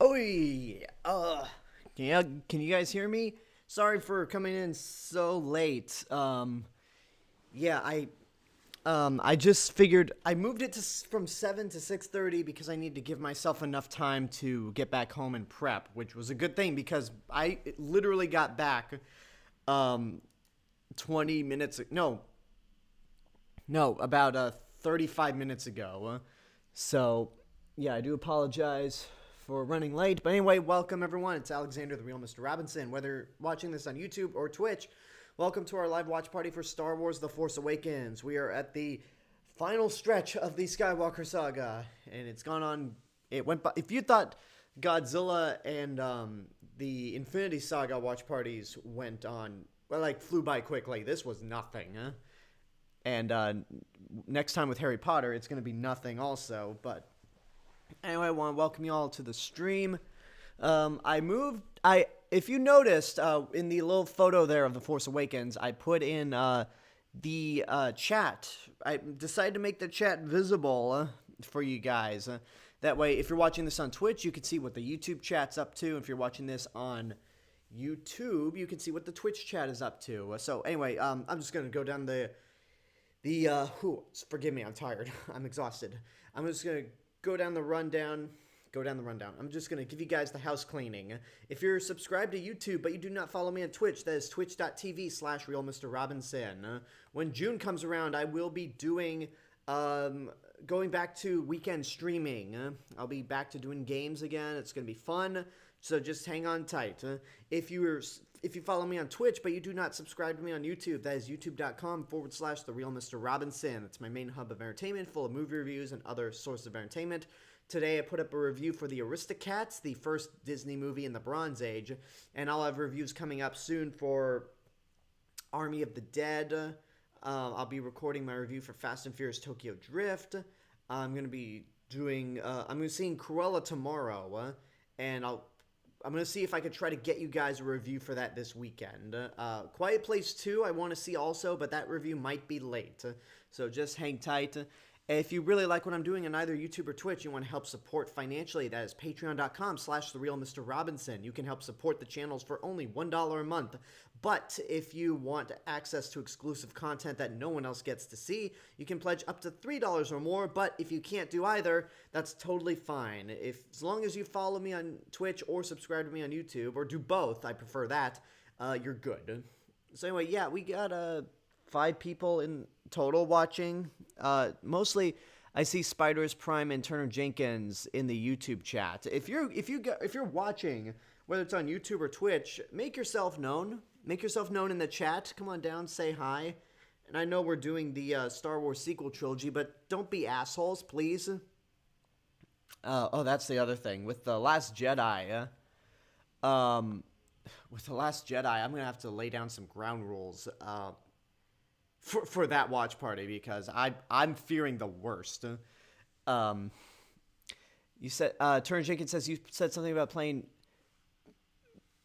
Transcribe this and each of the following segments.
Oh yeah. Can you guys hear me? Sorry for coming in so late. Yeah, I just figured I moved it from 7 to 6:30 because I need to give myself enough time to get back home and prep, which was a good thing because I literally got back 20 minutes no, about 35 minutes ago. So, yeah, I do apologize for running late. But anyway, welcome everyone. It's Alexander, the real Mr. Robinson. Whether watching this on YouTube or Twitch, welcome to our live watch party for Star Wars The Force Awakens. We are at the final stretch of the Skywalker Saga, and it's gone on. It went by. If you thought Godzilla and the Infinity Saga watch parties went on, well, like flew by quickly, this was nothing, huh? And next time with Harry Potter, it's going to be nothing also. But anyway, I want to welcome you all to the stream. If you noticed in the little photo there of The Force Awakens, I put in the chat. I decided to make the chat visible for you guys. That way, if you're watching this on Twitch, you can see what the YouTube chat's up to. If you're watching this on YouTube, you can see what the Twitch chat is up to. So anyway, I'm just going to go down forgive me, I'm tired. I'm exhausted. I'm just going to go down the rundown. I'm just going to give you guys the house cleaning. If you're subscribed to YouTube, but you do not follow me on Twitch, that is twitch.tv/realmrrobinson. When June comes around, I will be doing, going back to weekend streaming. I'll be back to doing games again. It's going to be fun. So just hang on tight. If you follow me on Twitch, but you do not subscribe to me on YouTube, that is youtube.com/TheRealMrRobinson. It's my main hub of entertainment, full of movie reviews and other sources of entertainment. Today I put up a review for The Aristocats, the first Disney movie in the Bronze Age, and I'll have reviews coming up soon for Army of the Dead. I'll be recording my review for Fast and Furious Tokyo Drift. I'm going to be doing, I'm going to be seeing Cruella tomorrow, and I'm going to see if I could try to get you guys a review for that this weekend. Quiet Place 2 I want to see also, but that review might be late. So just hang tight. If you really like what I'm doing on either YouTube or Twitch, you want to help support financially, that is patreon.com/TheRealMrRobinson. You can help support the channels for only $1 a month. But if you want access to exclusive content that no one else gets to see, you can pledge up to $3 or more. But if you can't do either, that's totally fine. As long as you follow me on Twitch or subscribe to me on YouTube, or do both, I prefer that, you're good. So anyway, yeah, we got 5 people in total watching. Mostly, I see Spiders Prime and Turner Jenkins in the YouTube chat. If you're watching, whether it's on YouTube or Twitch, make yourself known. Make yourself known in the chat. Come on down, say hi. And I know we're doing the Star Wars sequel trilogy, but don't be assholes, please. That's the other thing with the Last Jedi. I'm gonna have to lay down some ground rules. For that watch party, because I'm fearing the worst. You said Turner Jenkins says you said something about playing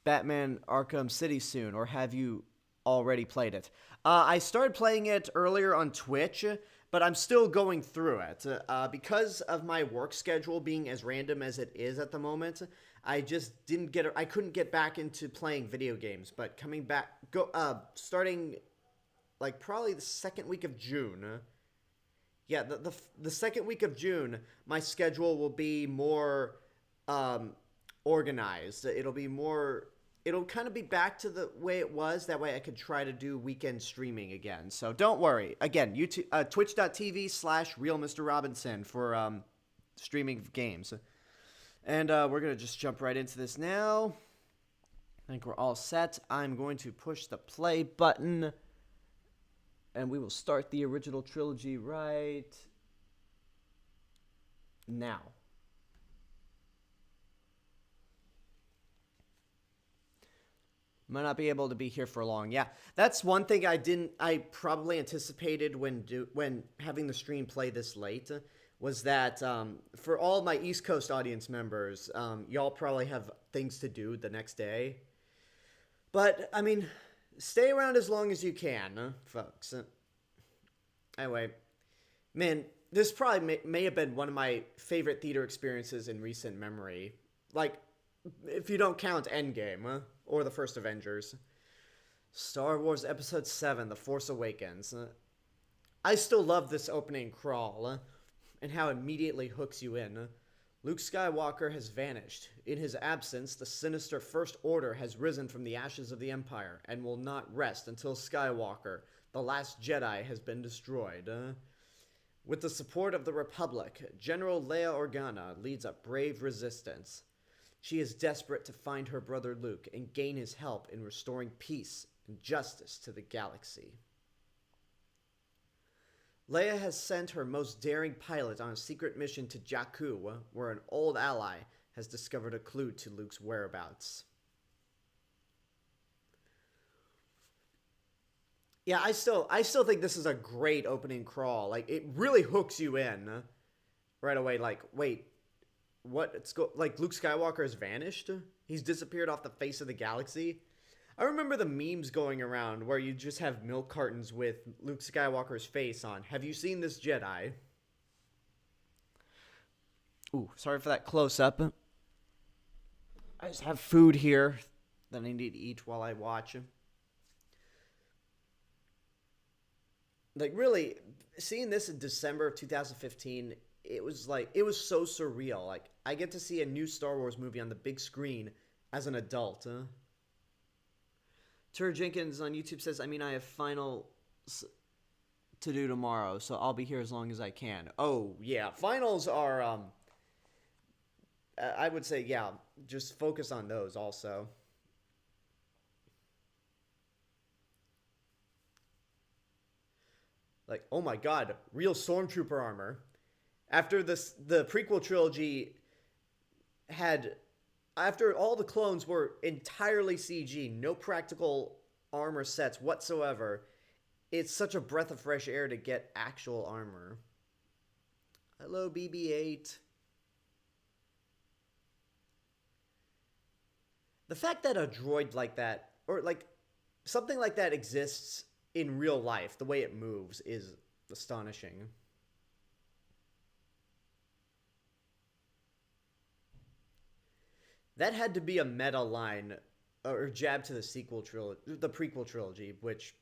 Batman Arkham City soon, or have you already played it? I started playing it earlier on Twitch, but I'm still going through it because of my work schedule being as random as it is at the moment. I just I couldn't get back into playing video games, but coming back, starting like probably the second week of June. Yeah, the second week of June, my schedule will be more organized. It'll kind of be back to the way it was. That way I could try to do weekend streaming again. So don't worry. Again, YouTube, twitch.tv/realmrrobinson for streaming of games. And we're going to just jump right into this now. I think we're all set. I'm going to push the play button. And we will start the original trilogy right now. Might not be able to be here for long. Yeah, that's one thing I probably anticipated when having the stream play this late, was that for all my East Coast audience members, y'all probably have things to do the next day. But, I mean, stay around as long as you can, folks. Anyway, man, this probably may have been one of my favorite theater experiences in recent memory. Like, If you don't count Endgame, or the first Avengers. Star Wars Episode 7, The Force Awakens. I still love this opening crawl, and how it immediately hooks you in. Luke Skywalker has vanished. In his absence, the sinister First Order has risen from the ashes of the Empire, and will not rest until Skywalker, the last Jedi, has been destroyed. With the support of the Republic, General Leia Organa leads a brave resistance. She is desperate to find her brother Luke and gain his help in restoring peace and justice to the galaxy. Leia has sent her most daring pilot on a secret mission to Jakku, where an old ally has discovered a clue to Luke's whereabouts. Yeah, I still think this is a great opening crawl. Like, it really hooks you in right away. Like, wait, what? Like, Luke Skywalker has vanished? He's disappeared off the face of the galaxy? I remember the memes going around where you just have milk cartons with Luke Skywalker's face on. Have you seen this Jedi? Ooh, sorry for that close-up. I just have food here that I need to eat while I watch. Like, really, seeing this in December of 2015, it was so surreal. Like, I get to see a new Star Wars movie on the big screen as an adult. Tur Jenkins on YouTube says, I have finals to do tomorrow, so I'll be here as long as I can. Oh, yeah. Finals are, I would say, yeah, just focus on those also. Like, oh my god, real Stormtrooper armor. After the prequel trilogy after all the clones were entirely CG, no practical armor sets whatsoever, it's such a breath of fresh air to get actual armor. Hello, BB-8. The fact that a droid like that, or like something like that exists in real life, the way it moves, is astonishing. That had to be a meta line, or jab to the prequel trilogy, which,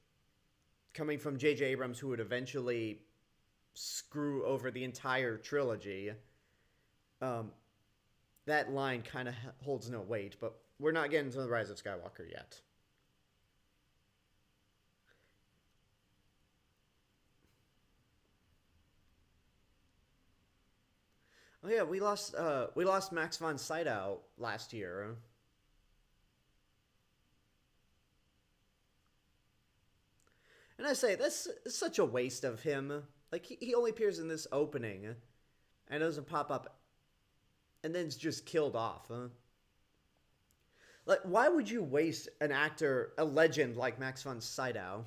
coming from J.J. Abrams, who would eventually screw over the entire trilogy, that line kind of holds no weight, but we're not getting to the Rise of Skywalker yet. Oh yeah, we lost Max von Sydow last year. And I say, that's such a waste of him. Like, he only appears in this opening, and doesn't pop up, and then is just killed off. Like, why would you waste an actor, a legend like Max von Sydow?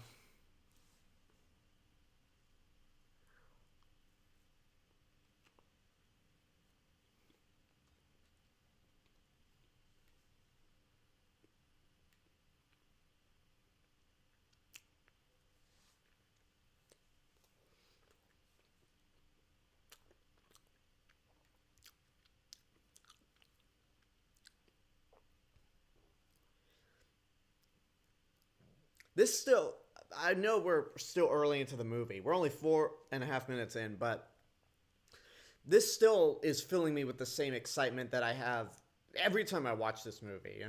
I know we're still early into the movie. We're only 4.5 minutes in, but this still is filling me with the same excitement that I have every time I watch this movie.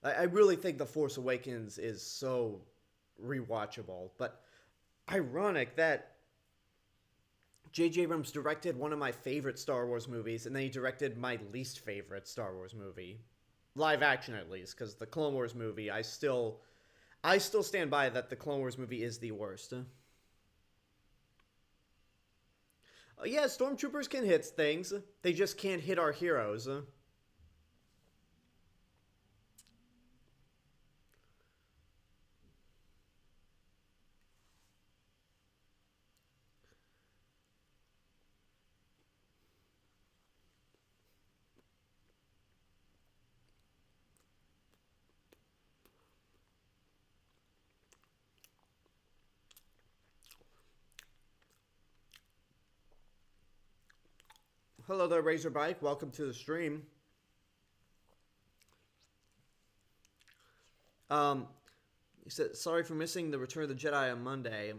I really think The Force Awakens is so rewatchable, but ironic that J.J. Abrams directed one of my favorite Star Wars movies, and then he directed my least favorite Star Wars movie. Live action, at least, because the Clone Wars movie, I still stand by that the Clone Wars movie is the worst. Yeah, stormtroopers can hit things. They just can't hit our heroes. Hello there, Razorbike. Welcome to the stream. He said, sorry for missing the Return of the Jedi on Monday.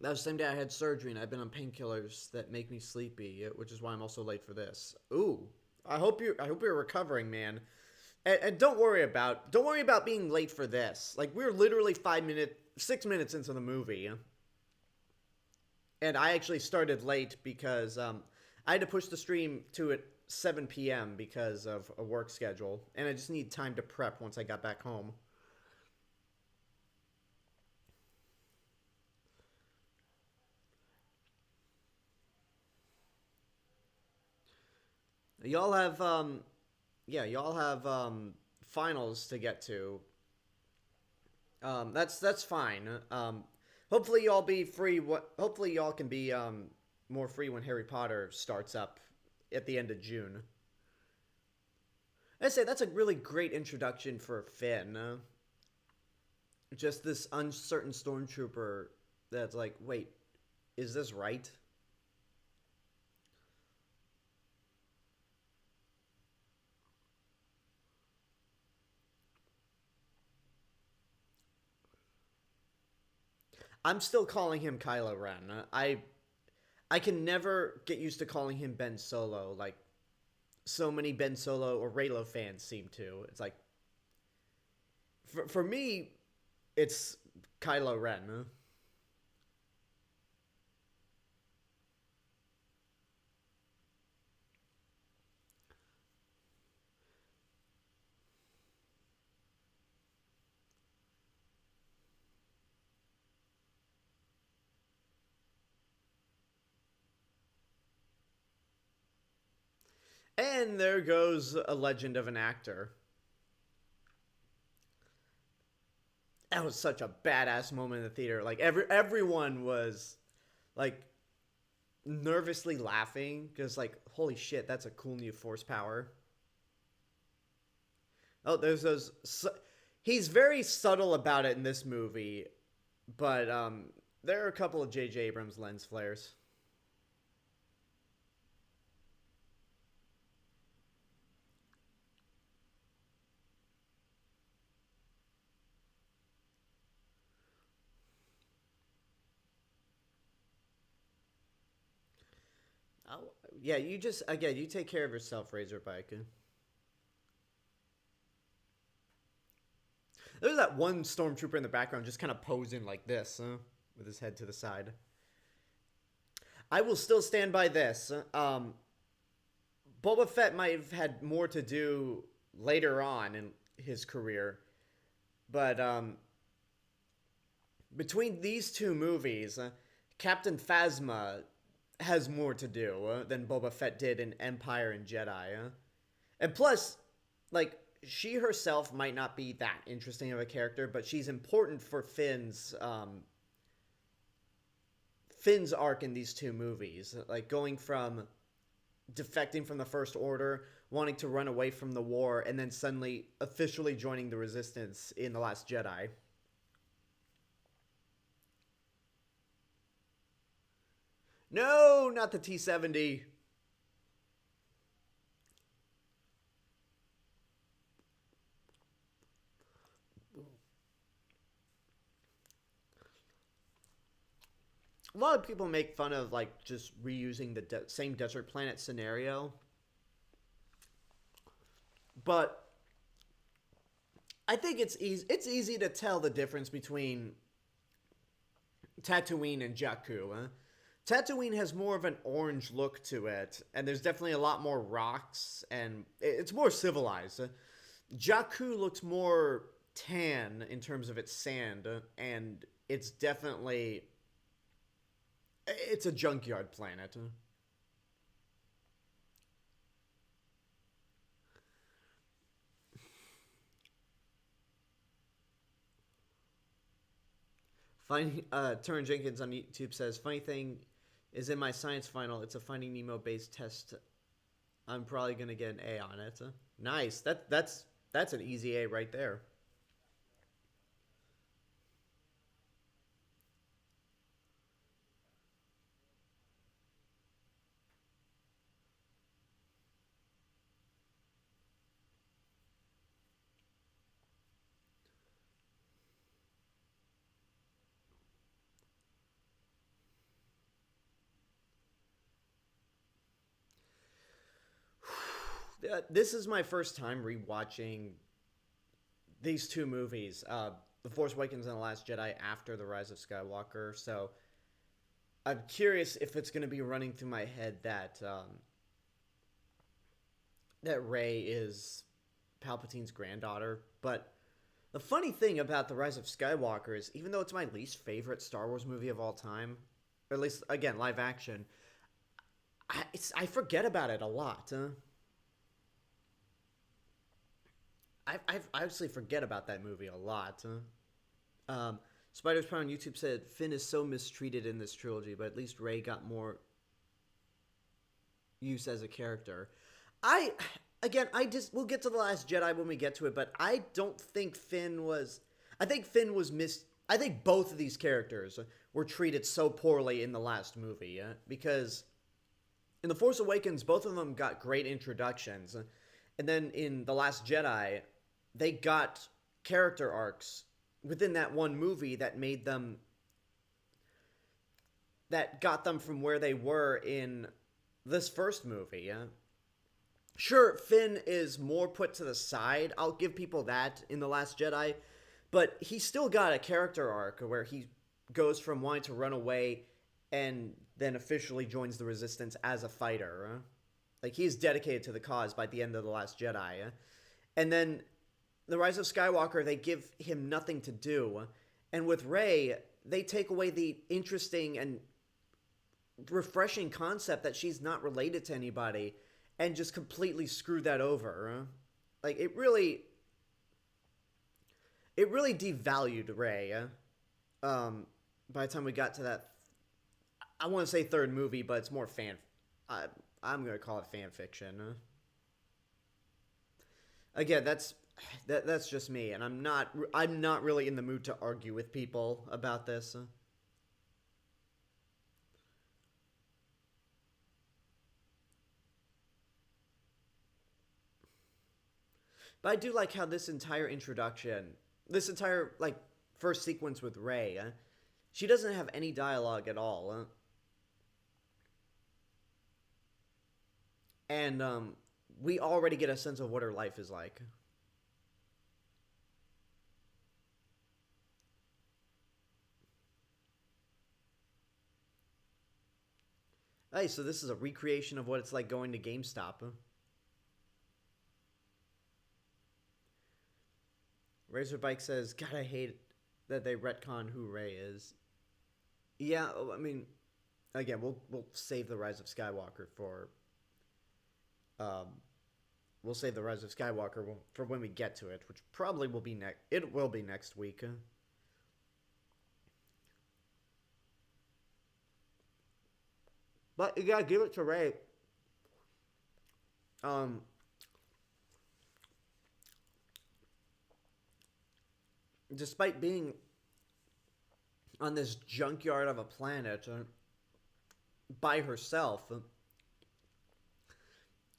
That was the same day I had surgery, and I've been on painkillers that make me sleepy, which is why I'm also late for this. Ooh, I hope you're recovering, man. And don't worry about being late for this. Like, we're literally 6 minutes into the movie. And I actually started late because I had to push the stream to at 7 p.m. because of a work schedule. And I just need time to prep once I got back home. Y'all have, y'all have finals to get to. That's fine. Hopefully y'all be free. Hopefully y'all can be more free when Harry Potter starts up at the end of June. I say that's a really great introduction for Finn. Just this uncertain stormtrooper that's like, wait, is this right? I'm still calling him Kylo Ren. I can never get used to calling him Ben Solo, like so many Ben Solo or Reylo fans seem to. It's like, for me, it's Kylo Ren. And there goes a legend of an actor. That was such a badass moment in the theater. Like everyone was like nervously laughing because like, holy shit, that's a cool new force power. Oh, there's those. He's very subtle about it in this movie, but there are a couple of J.J. Abrams lens flares. Oh, yeah, you just, again, you take care of yourself, Razorbike. There's that one stormtrooper in the background just kind of posing like this, with his head to the side. I will still stand by this. Boba Fett might have had more to do later on in his career, but between these two movies, Captain Phasma has more to do than Boba Fett did in Empire and Jedi. And plus, like, she herself might not be that interesting of a character, but she's important for Finn's arc in these two movies. Like, going from defecting from the First Order, wanting to run away from the war, and then suddenly officially joining the Resistance in The Last Jedi. No, not the T-70. A lot of people make fun of, like, just reusing the same desert planet scenario. But I think it's easy to tell the difference between Tatooine and Jakku. Tatooine has more of an orange look to it, and there's definitely a lot more rocks, and it's more civilized. Jakku looks more tan in terms of its sand, and it's definitely... It's a junkyard planet. Funny, Turin Jenkins on YouTube says, funny thing is in my science final, it's a Finding Nemo based test. I'm probably going to get an A on it. Nice. That's an easy A right there. This is my first time rewatching these two movies, The Force Awakens and The Last Jedi, after The Rise of Skywalker. So I'm curious if it's going to be running through my head that that Rey is Palpatine's granddaughter. But the funny thing about The Rise of Skywalker is, even though it's my least favorite Star Wars movie of all time, or at least, again, live action, I forget about it a lot. I actually forget about that movie a lot. Spider's Prime on YouTube said, Finn is so mistreated in this trilogy, but at least Rey got more use as a character. We'll get to The Last Jedi when we get to it, but I don't think Finn was... I think both of these characters were treated so poorly in the last movie, because in The Force Awakens, both of them got great introductions, and then in The Last Jedi, they got character arcs within that one movie that got them from where they were in this first movie. Sure, Finn is more put to the side. I'll give people that in The Last Jedi. But he still got a character arc where he goes from wanting to run away and then officially joins the Resistance as a fighter. Like, he's dedicated to the cause by the end of The Last Jedi. And then The Rise of Skywalker, they give him nothing to do. And with Rey, they take away the interesting and refreshing concept that she's not related to anybody and just completely screw that over. Like, it really devalued Rey. By the time we got to that, I want to say third movie, but it's more I'm going to call it fan fiction. Again, that's just me, and I'm not really in the mood to argue with people about this. But I do like how this entire first sequence with Rey, she doesn't have any dialogue at all. And we already get a sense of what her life is like. Hey, so this is a recreation of what it's like going to GameStop. Razorbike says, God, I hate that they retcon who Rey is. Yeah, I mean, again, we'll save The Rise of Skywalker for... we'll save The Rise of Skywalker for when we get to it, which probably will be next... It will be next week. But you gotta give it to Rey. Despite being on this junkyard of a planet by herself,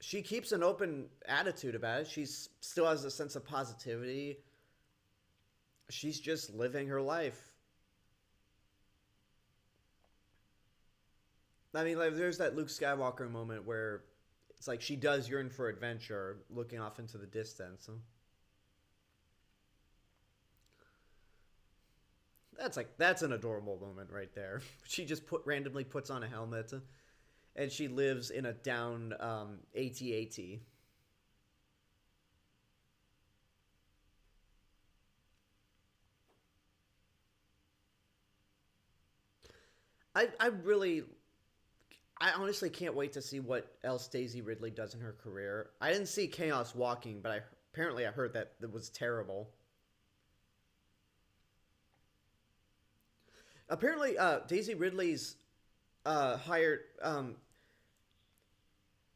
she keeps an open attitude about it. She still has a sense of positivity. She's just living her life. I mean, like, there's that Luke Skywalker moment where it's like she does yearn for adventure, looking off into the distance. That's an adorable moment right there. She just randomly puts on a helmet, and she lives in a down AT-AT. I honestly can't wait to see what else Daisy Ridley does in her career. I didn't see Chaos Walking, but apparently I heard that it was terrible. Apparently, Daisy Ridley's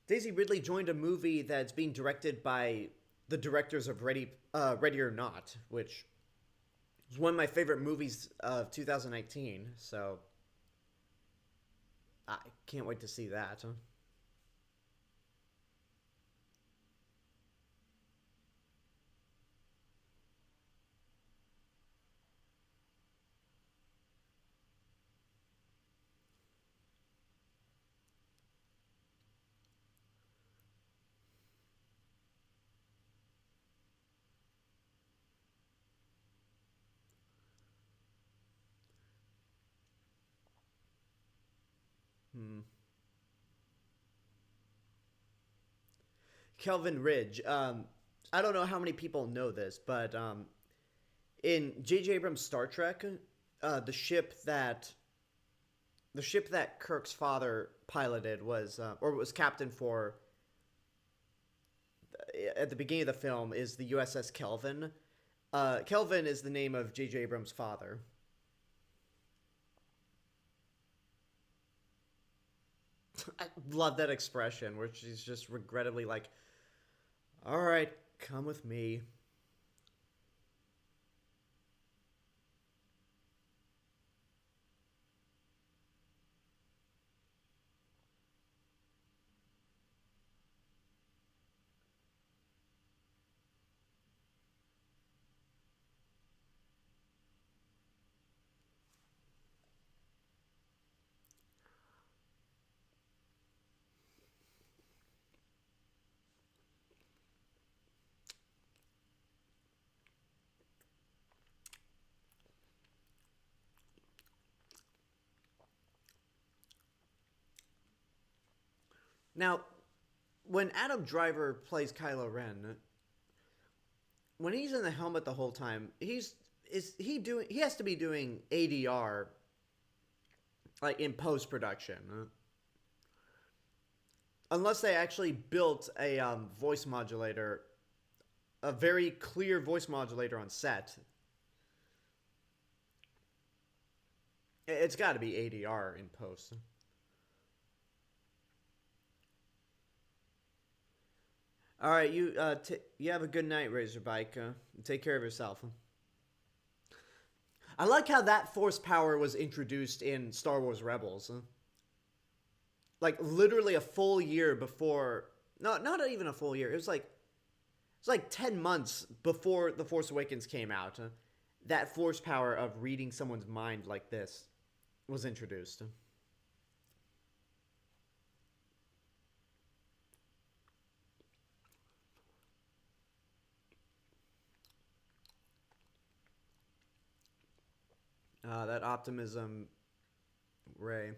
Daisy Ridley joined a movie that's being directed by the directors of Ready or Not, which was one of my favorite movies of 2019. So I can't wait to see that. Kelvin Ridge. I don't know how many people know this, but in J.J. Abrams' Star Trek, the ship that Kirk's father piloted was captain for at the beginning of the film is the USS Kelvin. Kelvin is the name of J.J. Abrams' father. I love that expression where she's just regrettably like, all right, come with me. Now, when Adam Driver plays Kylo Ren, when he's in the helmet the whole time, he has to be doing ADR like in post production, unless they actually built a voice modulator, a very clear voice modulator on set. It's got to be ADR in post. All right, you have a good night, Razorbyte. Take care of yourself. I like how that force power was introduced in Star Wars Rebels. Like literally a full year before. No, not even a full year. It was like 10 months before The Force Awakens came out. That force power of reading someone's mind like this was introduced. That optimism ray.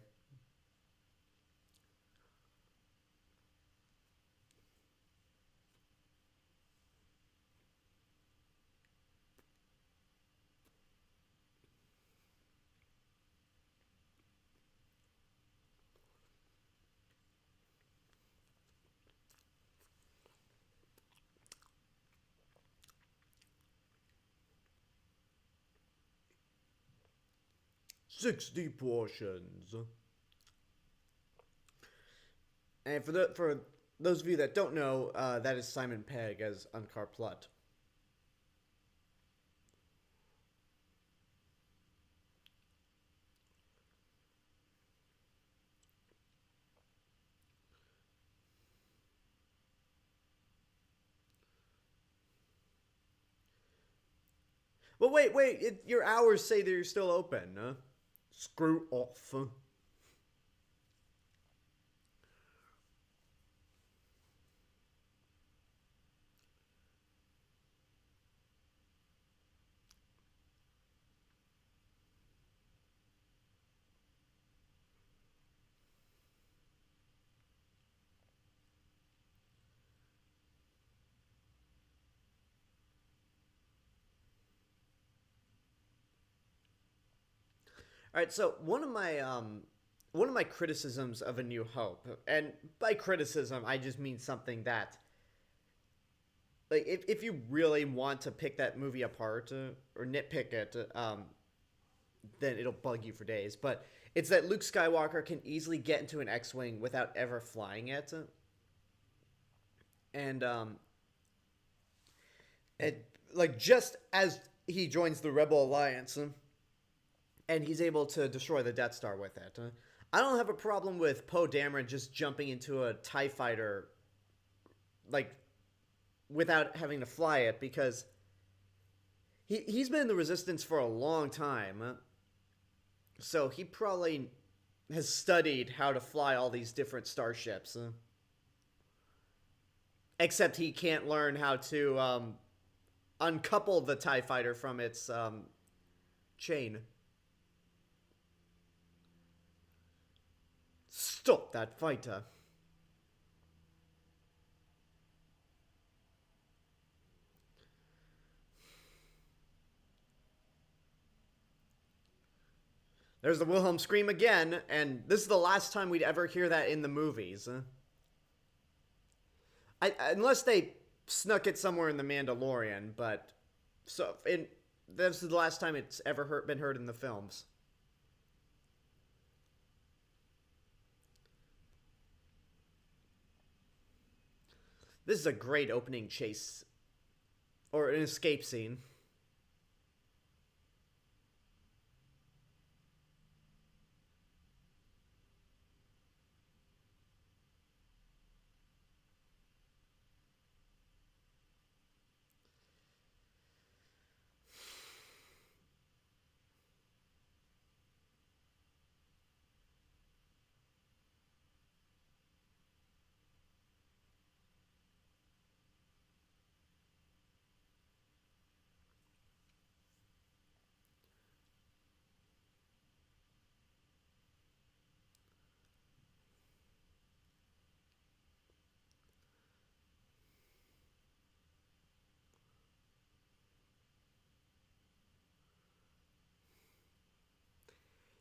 $60 portions. And for those of you that don't know, that is Simon Pegg as Unkar Plutt. Well, wait, your hours say that you're still open, huh? Screw off. All right, so one of my criticisms of A New Hope, and by criticism I just mean something that, like, if you really want to pick that movie apart or nitpick it, then it'll bug you for days. But it's that Luke Skywalker can easily get into an X-wing without ever flying it, and like just as he joins the Rebel Alliance. And he's able to destroy the Death Star with it. I don't have a problem with Poe Dameron just jumping into a TIE fighter, like, without having to fly it, because he's been in the Resistance for a long time. So he probably has studied how to fly all these different starships. Except he can't learn how to uncouple the TIE fighter from its chain. Stop that fighter. There's the Wilhelm scream again, and this is the last time we'd ever hear that in the movies. Unless they snuck it somewhere in The Mandalorian, but this is the last time it's ever been heard in the films. This is a great opening chase, or an escape scene.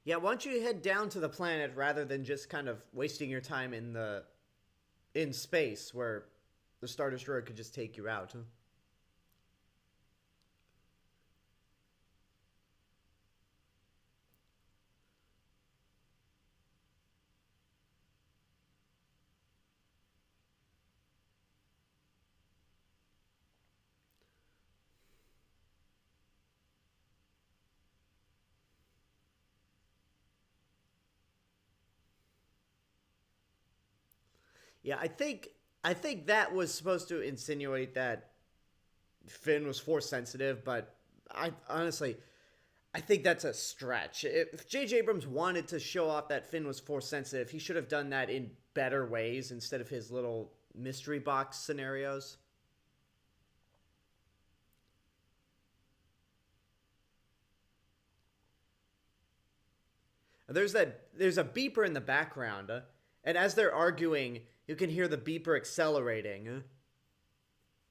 Yeah, why don't you head down to the planet rather than just kind of wasting your time in space where the Star Destroyer could just take you out, huh? Yeah, I think that was supposed to insinuate that Finn was force sensitive, but I honestly I think that's a stretch. If J.J. Abrams wanted to show off that Finn was force sensitive, he should have done that in better ways instead of his little mystery box scenarios. There's a beeper in the background, and as they're arguing, you can hear the beeper accelerating.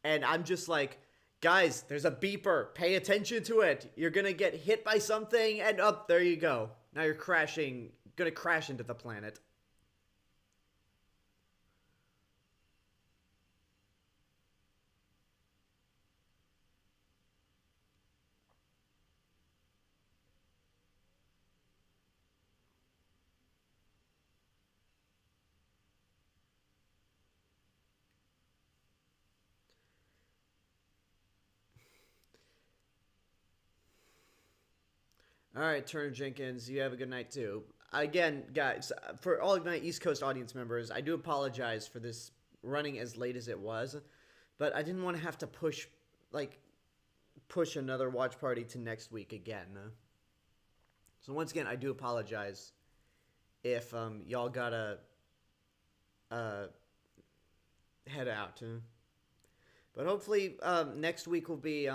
And I'm just like, guys, there's a beeper. Pay attention to it. You're gonna get hit by something, and up there you go. Now you're gonna crash into the planet. All right, Turner Jenkins, you have a good night too. Again, guys, for all of my East Coast audience members, I do apologize for this running as late as it was, but I didn't want to have to like, push another watch party to next week again. So once again, I do apologize if y'all gotta uh, head out. But hopefully next week will be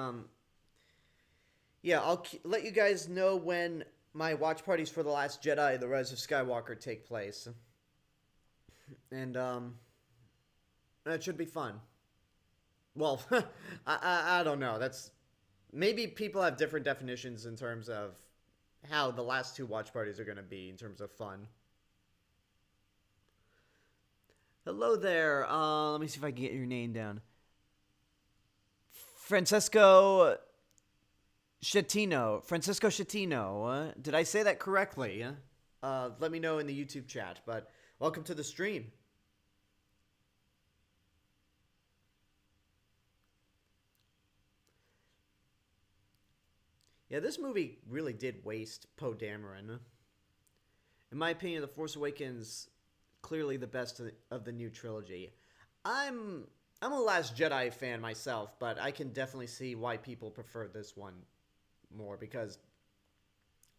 yeah, I'll let you guys know when my watch parties for The Last Jedi, The Rise of Skywalker take place. And that should be fun. Well, I don't know. That's maybe people have different definitions in terms of how the last two watch parties are going to be in terms of fun. Hello there. Let me see if I can get your name down. Francisco Schettino. Did I say that correctly? Let me know in the YouTube chat. But welcome to the stream. Yeah, this movie really did waste Poe Dameron. In my opinion, The Force Awakens clearly the best of the new trilogy. I'm a Last Jedi fan myself, but I can definitely see why people prefer this one more, because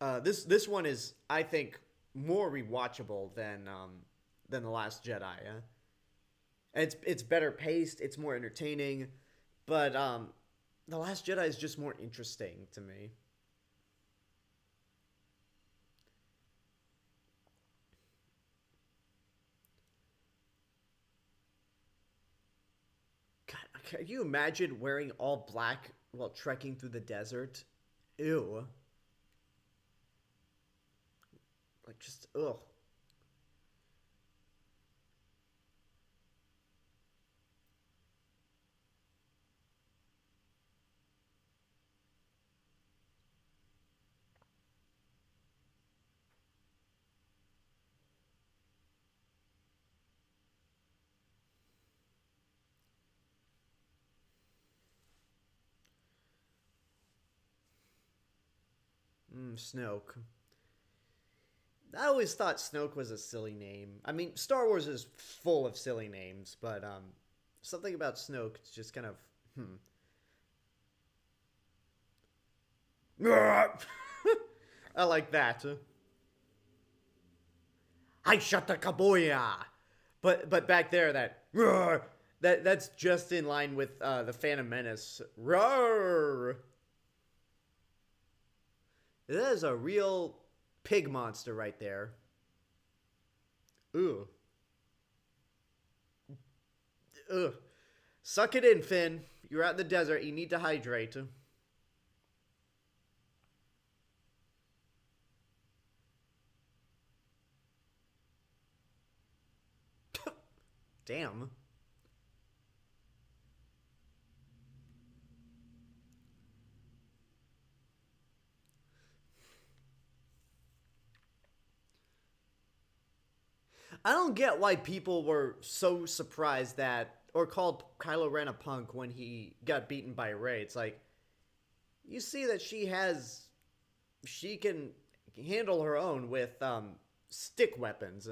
this one is, I think, more rewatchable than The Last Jedi. It's better paced, it's more entertaining, but The Last Jedi is just more interesting to me. Can you imagine wearing all black while trekking through the desert? Ew. Like, just, ugh. Snoke. I always thought Snoke was a silly name. I mean, Star Wars is full of silly names, but something about Snoke is just kind of I like that. I shut the kaboya. But back there, that's just in line with the Phantom Menace. Roar! That is a real pig monster right there. Ooh. Ugh. Suck it in, Finn. You're out in the desert. You need to hydrate. Damn. I don't get why people were so surprised that, or called Kylo Ren a punk when he got beaten by Rey. It's like, you see that she can handle her own with, stick weapons.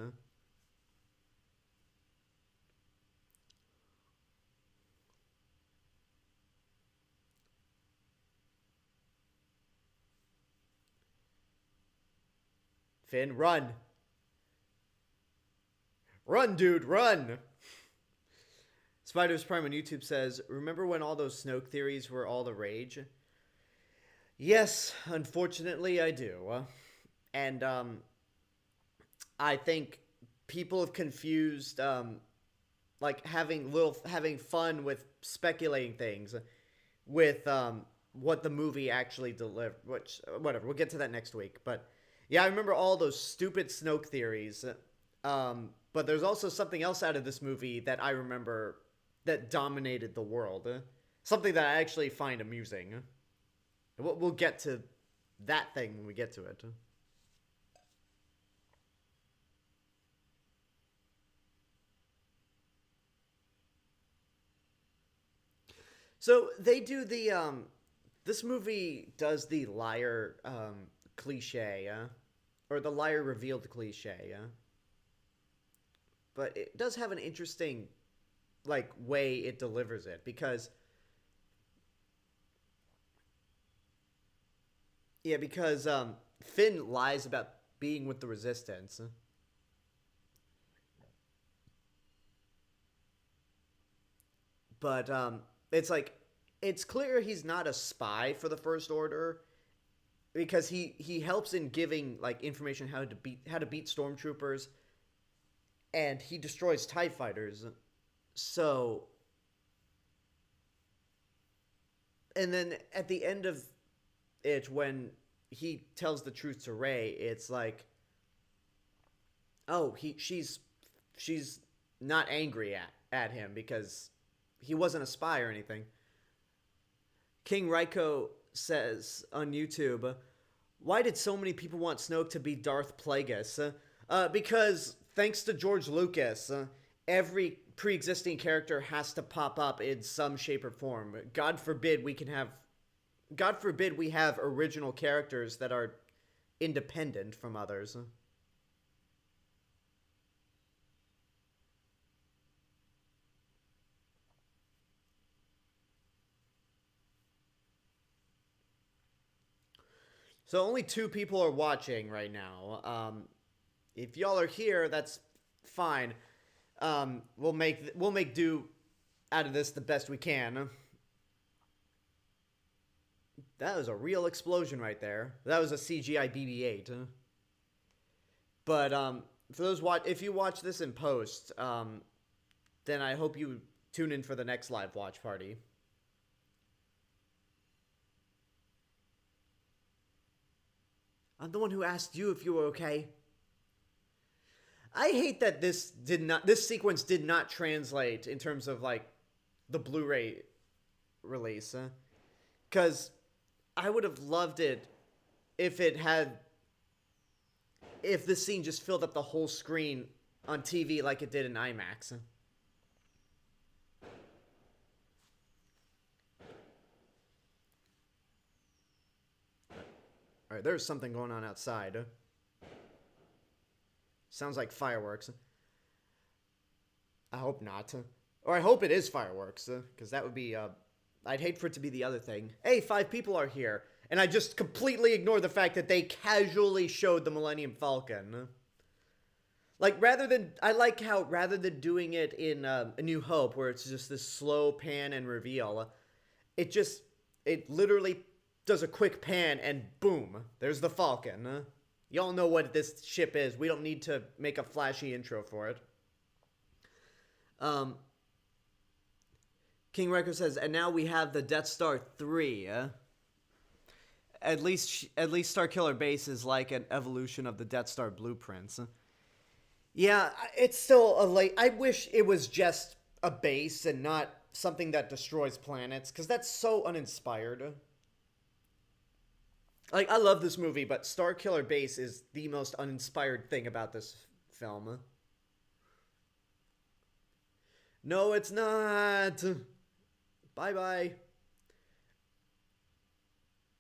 Finn, run. Run, dude, run! Spiders Prime on YouTube says, remember when all those Snoke theories were all the rage? Yes, unfortunately I do. And, I think people have confused, like, having fun with speculating things with, what the movie actually delivered, which, whatever, we'll get to that next week. But, yeah, I remember all those stupid Snoke theories, but there's also something else out of this movie that I remember that dominated the world. Something that I actually find amusing. We'll get to that thing when we get to it. So they do the, this movie does the liar, cliche, or the liar revealed cliche, but it does have an interesting, like, way it delivers it, because Finn lies about being with the Resistance, but it's like, it's clear he's not a spy for the First Order, because he helps in giving, like, information how to beat stormtroopers, and he destroys TIE fighters. So, and then at the end of it, when he tells the truth to Rey, it's like, oh, she's not angry at him because he wasn't a spy or anything. King Raiko says on YouTube, why did so many people want Snoke to be Darth Plagueis? Because thanks to George Lucas, every pre-existing character has to pop up in some shape or form. God forbid we have original characters that are independent from others. So only 2 people are watching right now. If y'all are here, that's fine. We'll make do out of this the best we can. That was a real explosion right there. That was a CGI BB-8. But for those if you watch this in post, then I hope you tune in for the next live watch party. I'm the one who asked you if you were okay. I hate that this sequence did not translate in terms of like the Blu-ray release, because I would have loved it if this scene just filled up the whole screen on TV like it did in IMAX. Alright, there's something going on outside. Sounds like fireworks. I hope not. Or I hope it is fireworks, because that would be, I'd hate for it to be the other thing. Hey, 5 people are here. And I just completely ignored the fact that they casually showed the Millennium Falcon. Like, I like how rather than doing it in A New Hope, where it's just this slow pan and reveal, it literally does a quick pan and boom, there's the Falcon. Y'all know what this ship is. We don't need to make a flashy intro for it. King Record says, and now we have the Death Star 3. At least Starkiller Base is like an evolution of the Death Star blueprints. Yeah, it's still I wish it was just a base and not something that destroys planets, because that's so uninspired. Like, I love this movie, but Starkiller Base is the most uninspired thing about this film. No, it's not. Bye-bye.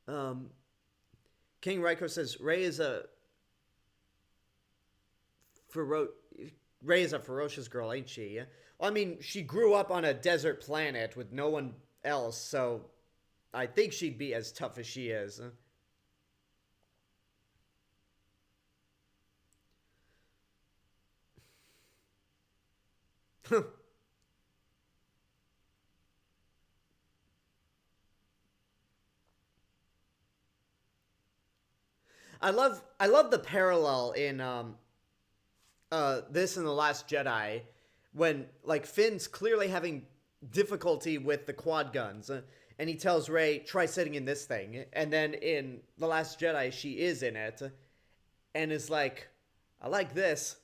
King Ryko says, Rey is a ferocious girl, ain't she? I mean, she grew up on a desert planet with no one else, so I think she'd be as tough as she is. I love the parallel in this and The Last Jedi, when like Finn's clearly having difficulty with the quad guns, and he tells Rey, try sitting in this thing, and then in The Last Jedi she is in it and is like, I like this.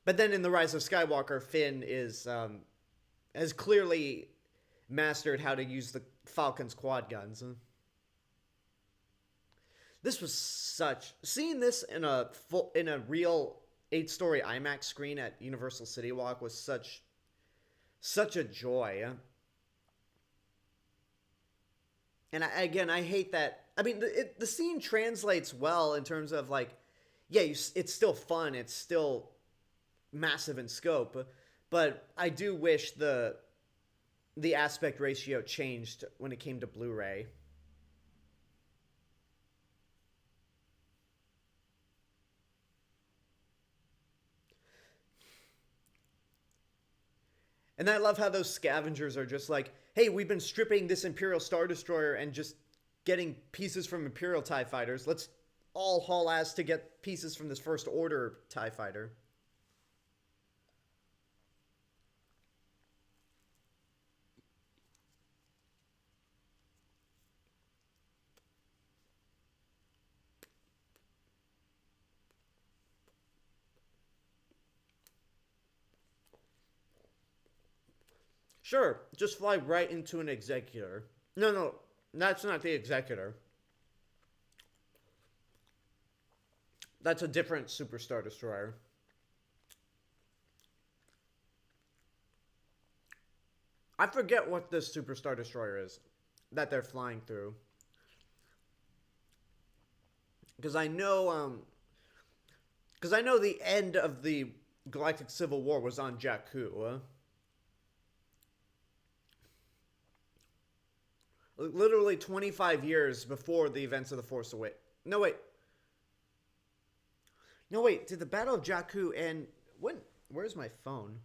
But then in The Rise of Skywalker, Finn has clearly mastered how to use the Falcon's quad guns. This was seeing this in a real 8-story IMAX screen at Universal City Walk was such a joy. And I hate that. I mean, the scene translates well in terms of like, yeah, it's still fun, it's still massive in scope, but I do wish the aspect ratio changed when it came to Blu-ray. And I love how those scavengers are just like, hey, we've been stripping this Imperial Star Destroyer and just getting pieces from Imperial TIE Fighters. Let's all haul ass to get pieces from this First Order TIE Fighter. Sure, just fly right into an executor. No, that's not the executor. That's a different Super Star Destroyer. I forget what this Super Star Destroyer is that they're flying through. Because I know the end of the Galactic Civil War was on Jakku. Literally 25 years before the events of the Force Awakens. No, wait. Did the Battle of Jakku end? When? Where's my phone?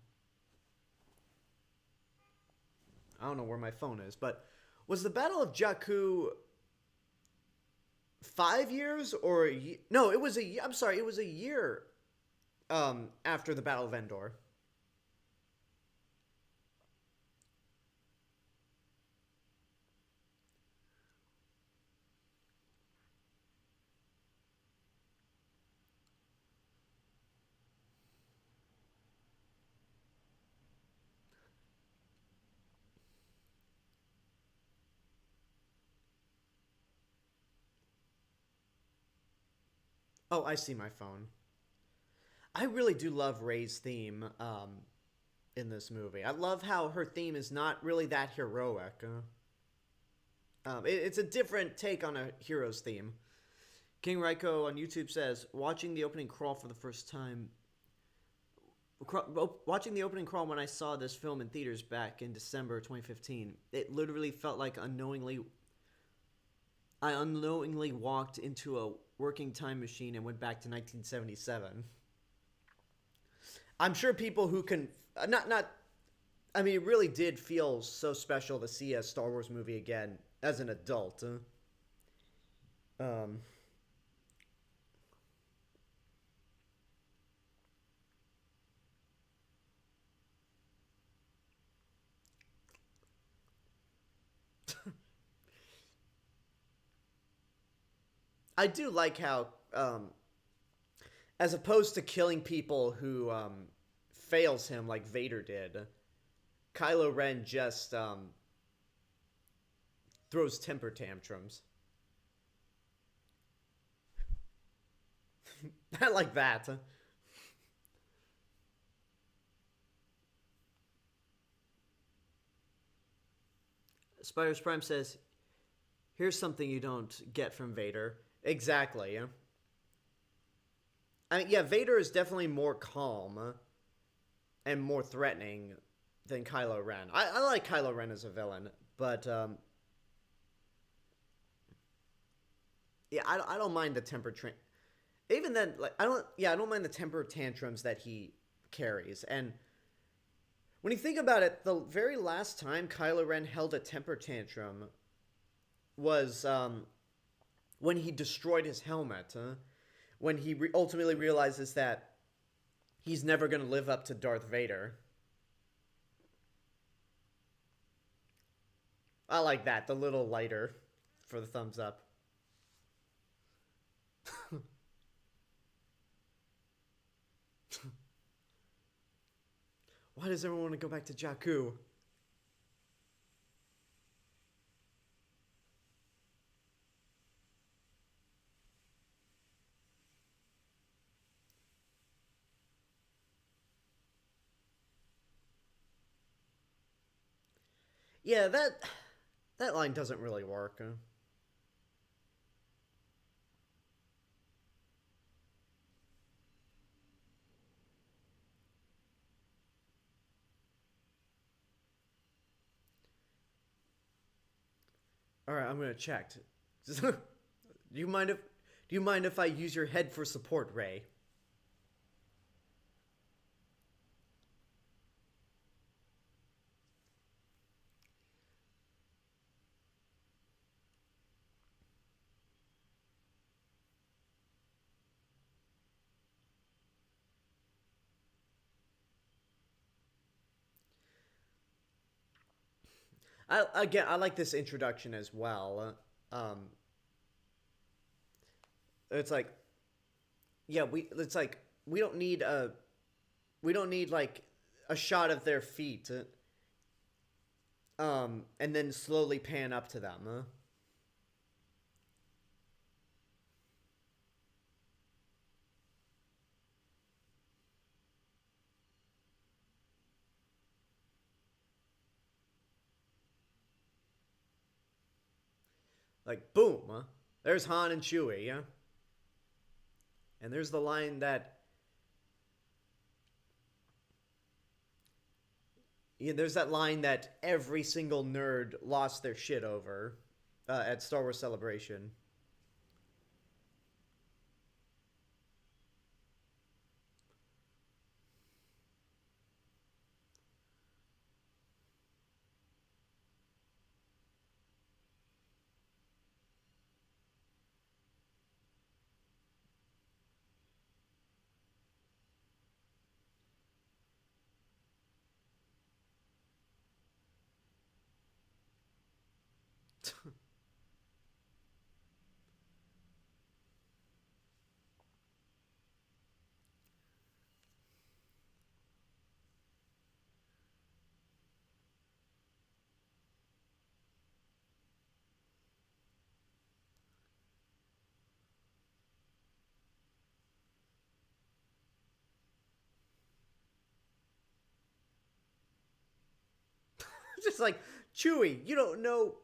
I don't know where my phone is, but was the Battle of Jakku 5 years or no? It was I'm sorry. It was a year after the Battle of Endor. Oh, I see my phone. I really do love Rey's theme in this movie. I love how her theme is not really that heroic. It's a different take on a hero's theme. King Raiko on YouTube says, watching the opening crawl for the first time. Watching the opening crawl when I saw this film in theaters back in December 2015, it literally felt like I unknowingly walked into a working time machine and went back to 1977. I'm sure people who can not I mean, it really did feel so special to see a Star Wars movie again as an adult. Um, I do like how, as opposed to killing people who fails him like Vader did, Kylo Ren just throws temper tantrums. I like that. Spiders Prime says, "Here's something you don't get from Vader." Exactly. I mean, yeah, Vader is definitely more calm and more threatening than Kylo Ren. I like Kylo Ren as a villain, but yeah, I don't mind the even then, like I don't mind the temper tantrums that he carries. And when you think about it, the very last time Kylo Ren held a temper tantrum was when he destroyed his helmet. When he ultimately realizes that he's never going to live up to Darth Vader. I like that, the little lighter for the thumbs up. Why does everyone want to go back to Jakku? Yeah, that line doesn't really work. All right, I'm gonna check. Do you mind if I use your head for support, Ray? I like this introduction as well. It's like, yeah, it's like we don't need like a shot of their feet, and then slowly pan up to them. Like boom, there's Han and Chewie, yeah, and there's the line that yeah, there's that line that every single nerd lost their shit over at Star Wars Celebration. Just like, Chewie, you don't know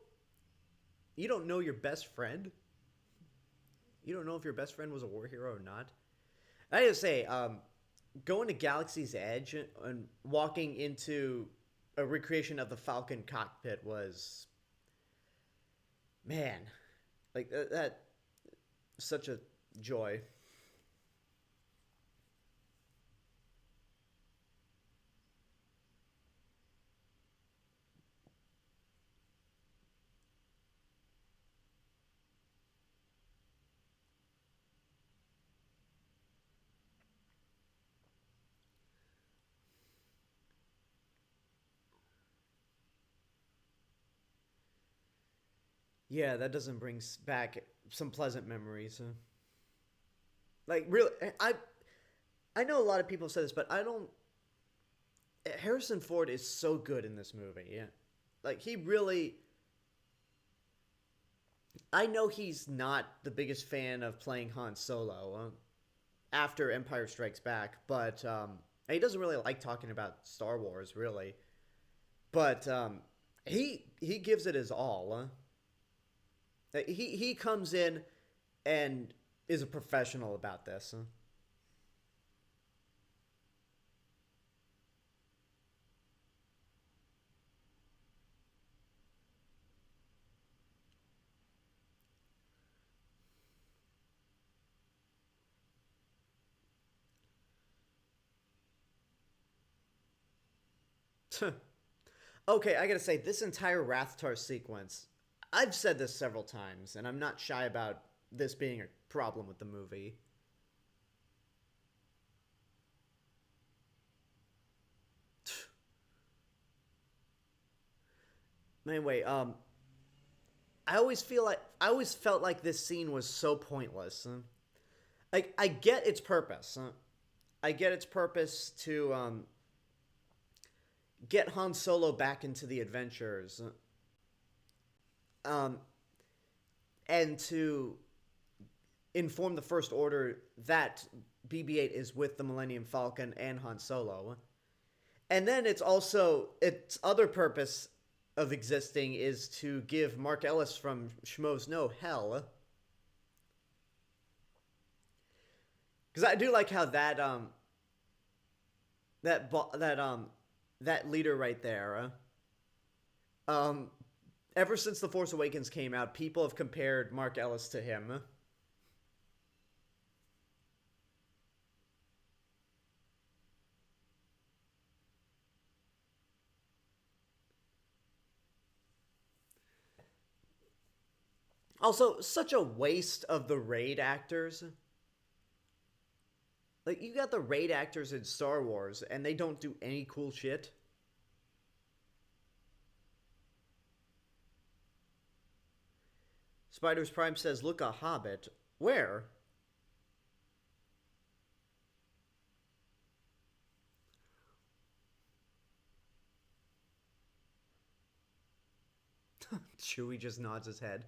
your best friend? You don't know if your best friend was a war hero or not? I gotta say, going to Galaxy's Edge and walking into a recreation of the Falcon cockpit was, man, like that such a joy. Yeah, that doesn't bring back some pleasant memories. Like really, I know a lot of people say this, but I don't. Harrison Ford is so good in this movie. Yeah, like he really. I know he's not the biggest fan of playing Han Solo after Empire Strikes Back, but he doesn't really like talking about Star Wars, really. But he gives it his all. He comes in and is a professional about this. Okay, I gotta say, this entire Rathtar sequence, I've said this several times, and I'm not shy about this being a problem with the movie. Anyway, I always felt like this scene was so pointless. Like I get its purpose. I get its purpose to get Han Solo back into the adventures. Um, and to inform the First Order that BB-8 is with the Millennium Falcon and Han Solo. And then it's also, its other purpose of existing is to give Mark Ellis from Schmoes Know hell. Because I do like how that leader right there, ever since The Force Awakens came out, people have compared Mark Ellis to him. Also, such a waste of the raid actors. Like, you got the raid actors in Star Wars, and they don't do any cool shit. Spiders Prime says, look, a hobbit. Where? Chewie just nods his head.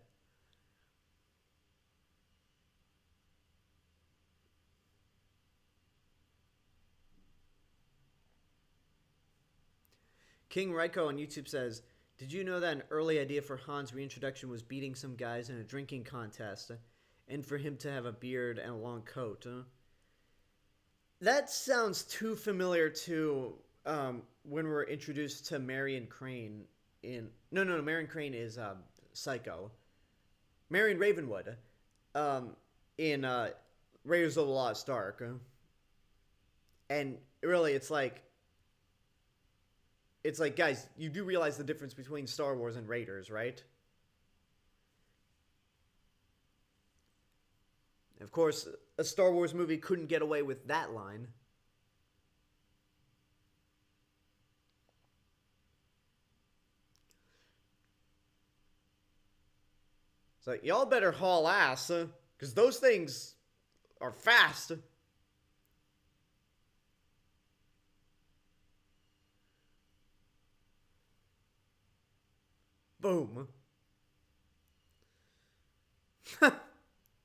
King Raiko on YouTube says, did you know that an early idea for Han's reintroduction was beating some guys in a drinking contest and for him to have a beard and a long coat? That sounds too familiar to when we're introduced to Marion Crane in... No, Marion Crane is Psycho. Marion Ravenwood in Raiders of the Lost Ark. And really, it's like, guys, you do realize the difference between Star Wars and Raiders, right? Of course, a Star Wars movie couldn't get away with that line. It's like, y'all better haul ass, because those things are fast. Boom.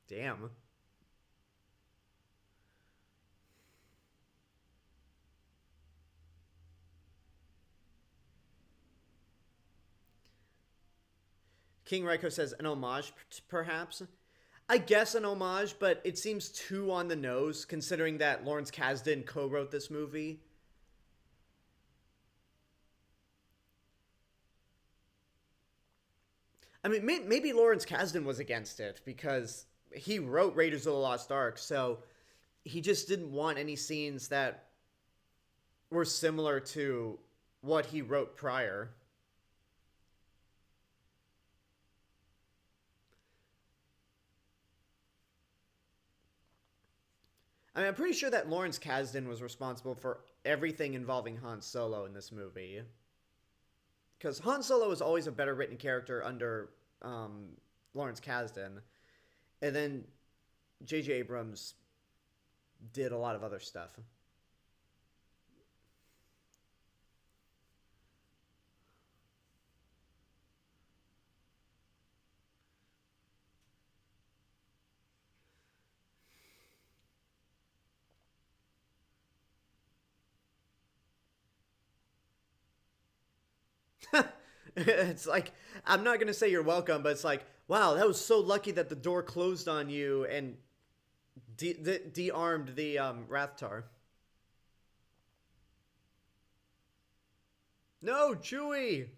Damn. King Raiko says an homage, perhaps. I guess an homage, but it seems too on the nose, considering that Lawrence Kasdan co-wrote this movie. I mean, maybe Lawrence Kasdan was against it, because he wrote Raiders of the Lost Ark, so he just didn't want any scenes that were similar to what he wrote prior. I mean, I'm pretty sure that Lawrence Kasdan was responsible for everything involving Han Solo in this movie. Because Han Solo was always a better written character under Lawrence Kasdan. And then J.J. Abrams did a lot of other stuff. It's like, I'm not going to say you're welcome, but it's like, wow, that was so lucky that the door closed on you and de-armed the Rathtar. No, Chewie!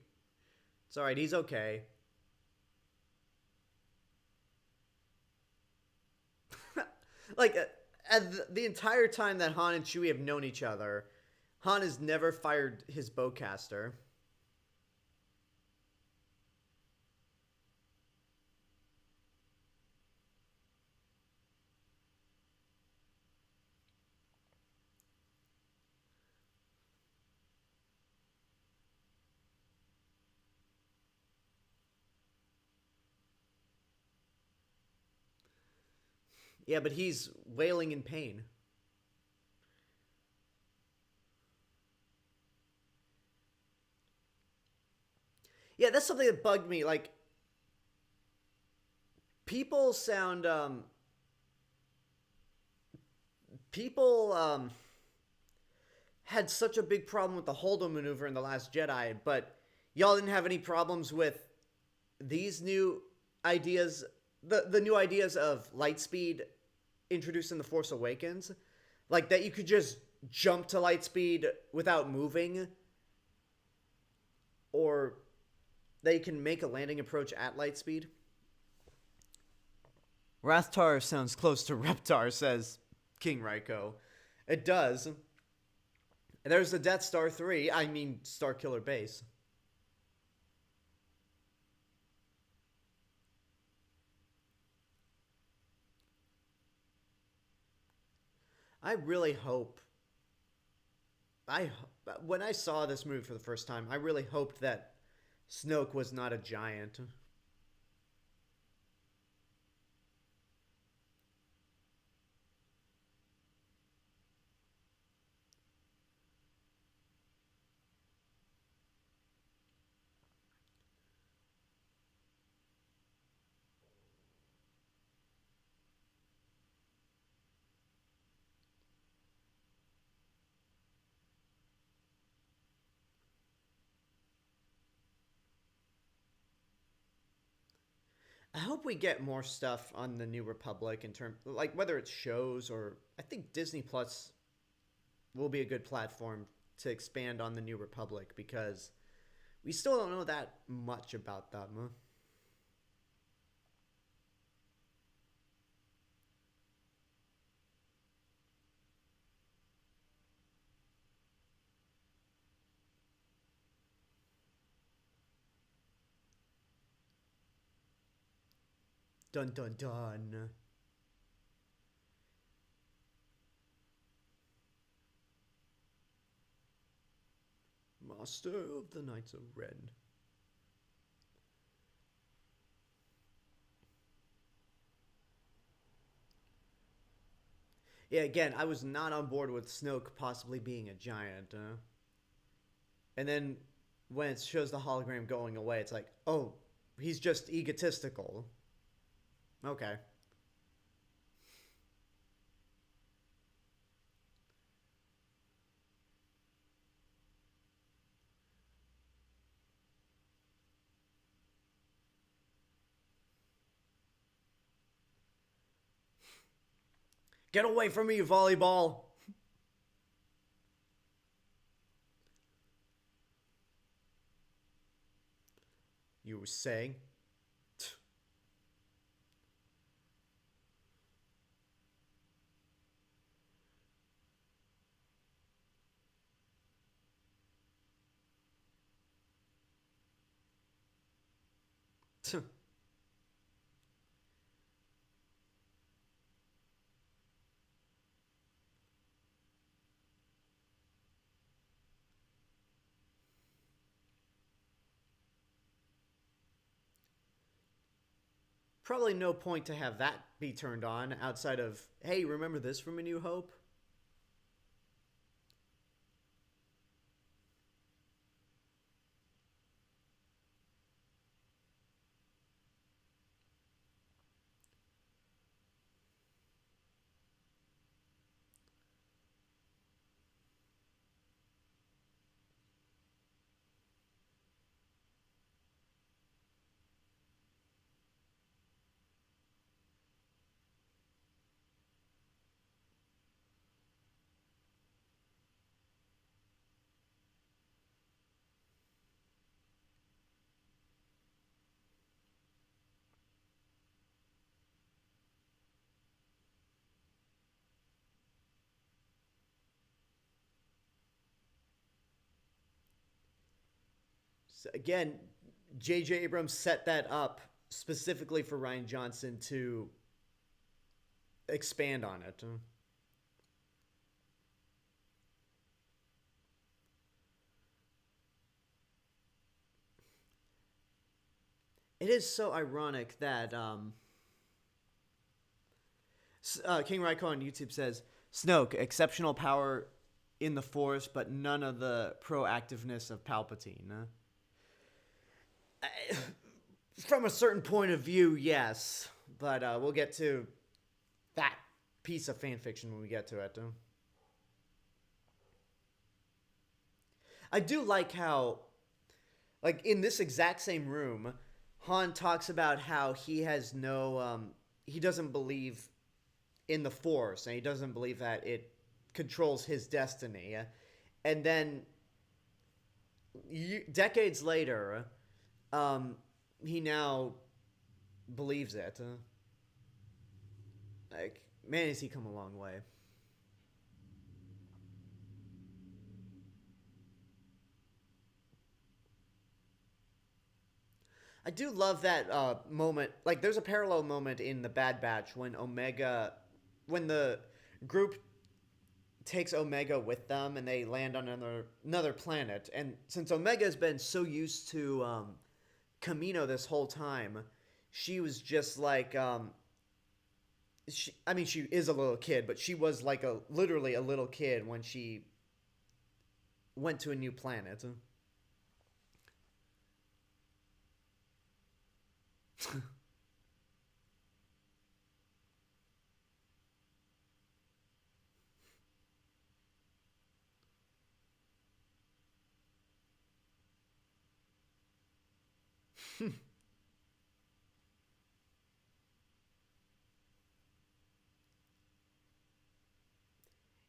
It's alright, he's okay. Like, the entire time that Han and Chewie have known each other, Han has never fired his bowcaster. Yeah, but he's wailing in pain. Yeah, that's something that bugged me. Like, people sound, people had such a big problem with the Holdo maneuver in The Last Jedi, but y'all didn't have any problems with these new ideas, the new ideas of lightspeed introduced in The Force Awakens. Like, that you could just jump to lightspeed without moving, or that you can make a landing approach at lightspeed. Rathtar sounds close to Reptar, says King Raiko. It does. There's the Death Star 3, I mean Starkiller Base. I really hope... when I saw this movie for the first time, I really hoped that Snoke was not a giant. I hope we get more stuff on the New Republic in terms, like, whether it's shows or I think Disney Plus will be a good platform to expand on the New Republic, because we still don't know that much about them. Dun dun dun. Master of the Knights of Ren. Yeah, again, I was not on board with Snoke possibly being a giant. And then when it shows the hologram going away, it's like, oh, he's just egotistical. Okay. Get away from me, volleyball! You were saying? Probably no point to have that be turned on outside of, hey, remember this from A New Hope? So again, J.J. Abrams set that up specifically for Rian Johnson to expand on it. It is so ironic that King Raiko on YouTube says, Snoke, exceptional power in the Force, but none of the proactiveness of Palpatine. From a certain point of view, yes. But we'll get to that piece of fanfiction when we get to it. I do like how, like, in this exact same room, Han talks about how he has no, he doesn't believe in the Force, and he doesn't believe that it controls his destiny. And then, decades later, he now believes it. Like, man, has he come a long way. I do love that moment. Like, there's a parallel moment in The Bad Batch when when the group takes Omega with them and they land on another planet. And since Omega has been so used to Kamino this whole time, she was just like, she is a little kid, but she was like literally a little kid when she went to a new planet.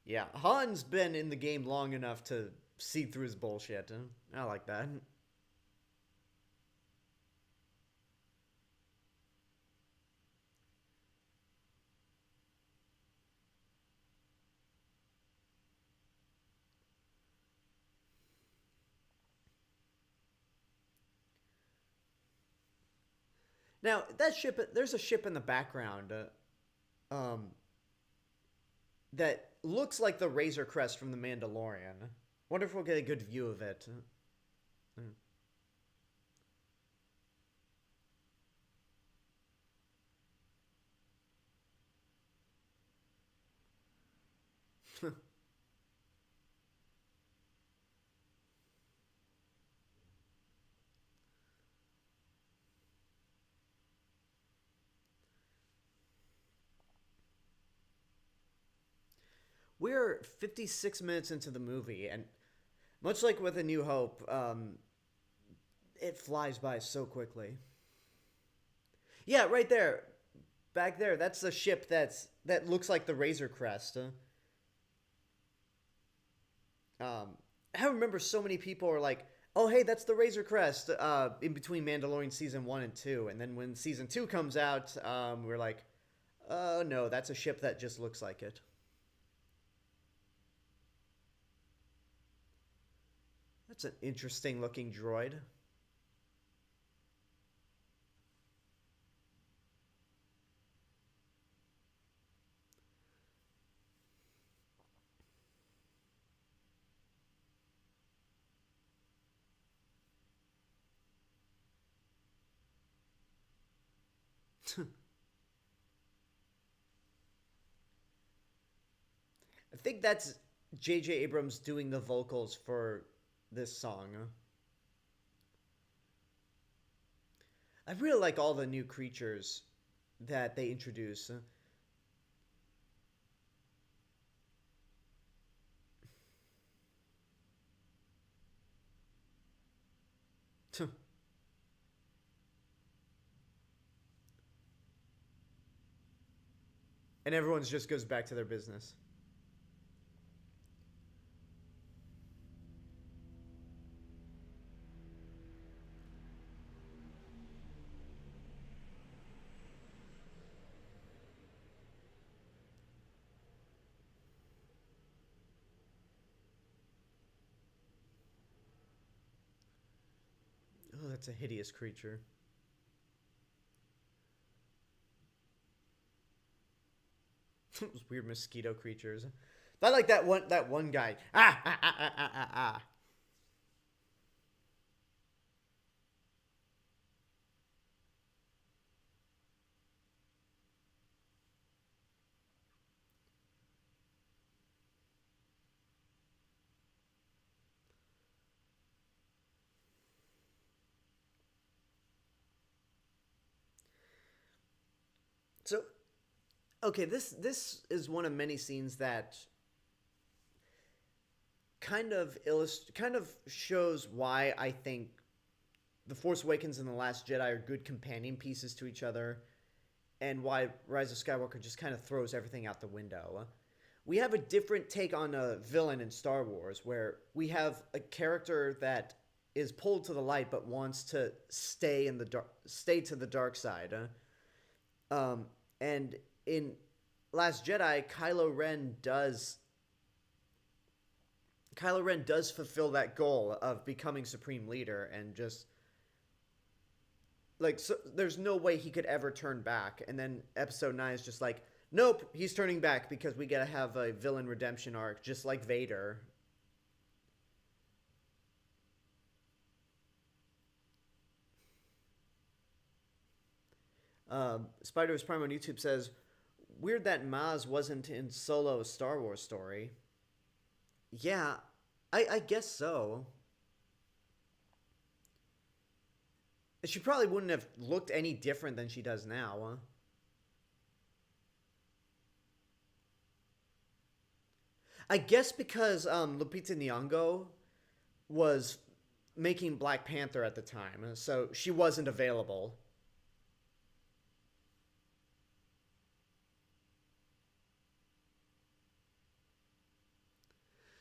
Yeah, Han's been in the game long enough to see through his bullshit. I like that. Now, that ship, there's a ship in the background um, that looks like the Razor Crest from The Mandalorian. Wonder if we'll get a good view of it. We're 56 minutes into the movie, and much like with A New Hope, it flies by so quickly. Yeah, right there. Back there, that's a ship that looks like the Razor Crest. I remember so many people are like, "Oh, hey, that's the Razor Crest." In between Mandalorian season 1 and 2, and then when season 2 comes out, we're like, "Oh no, that's a ship that just looks like it." That's an interesting looking droid. I think that's J.J. Abrams doing the vocals for this song. I really like all the new creatures that they introduce. And everyone just goes back to their business. Oh, that's a hideous creature. Those weird mosquito creatures. I like that one guy. Ah ah ah ah ah ah. Ah. So okay, this is one of many scenes that kind of shows why I think the Force Awakens and the Last Jedi are good companion pieces to each other, and why Rise of Skywalker just kind of throws everything out the window. We have a different take on a villain in Star Wars, where we have a character that is pulled to the light but wants to stay to the dark side. And in Last Jedi, Kylo Ren does fulfill that goal of becoming supreme leader, and just like, so there's no way he could ever turn back. And then Episode 9 is just like, nope, he's turning back because we gotta have a villain redemption arc, just like Vader. Spider's Prime on YouTube says, weird that Maz wasn't in Solo's Star Wars story. Yeah, I guess so. She probably wouldn't have looked any different than she does now. Huh? I guess because Lupita Nyong'o was making Black Panther at the time, so she wasn't available.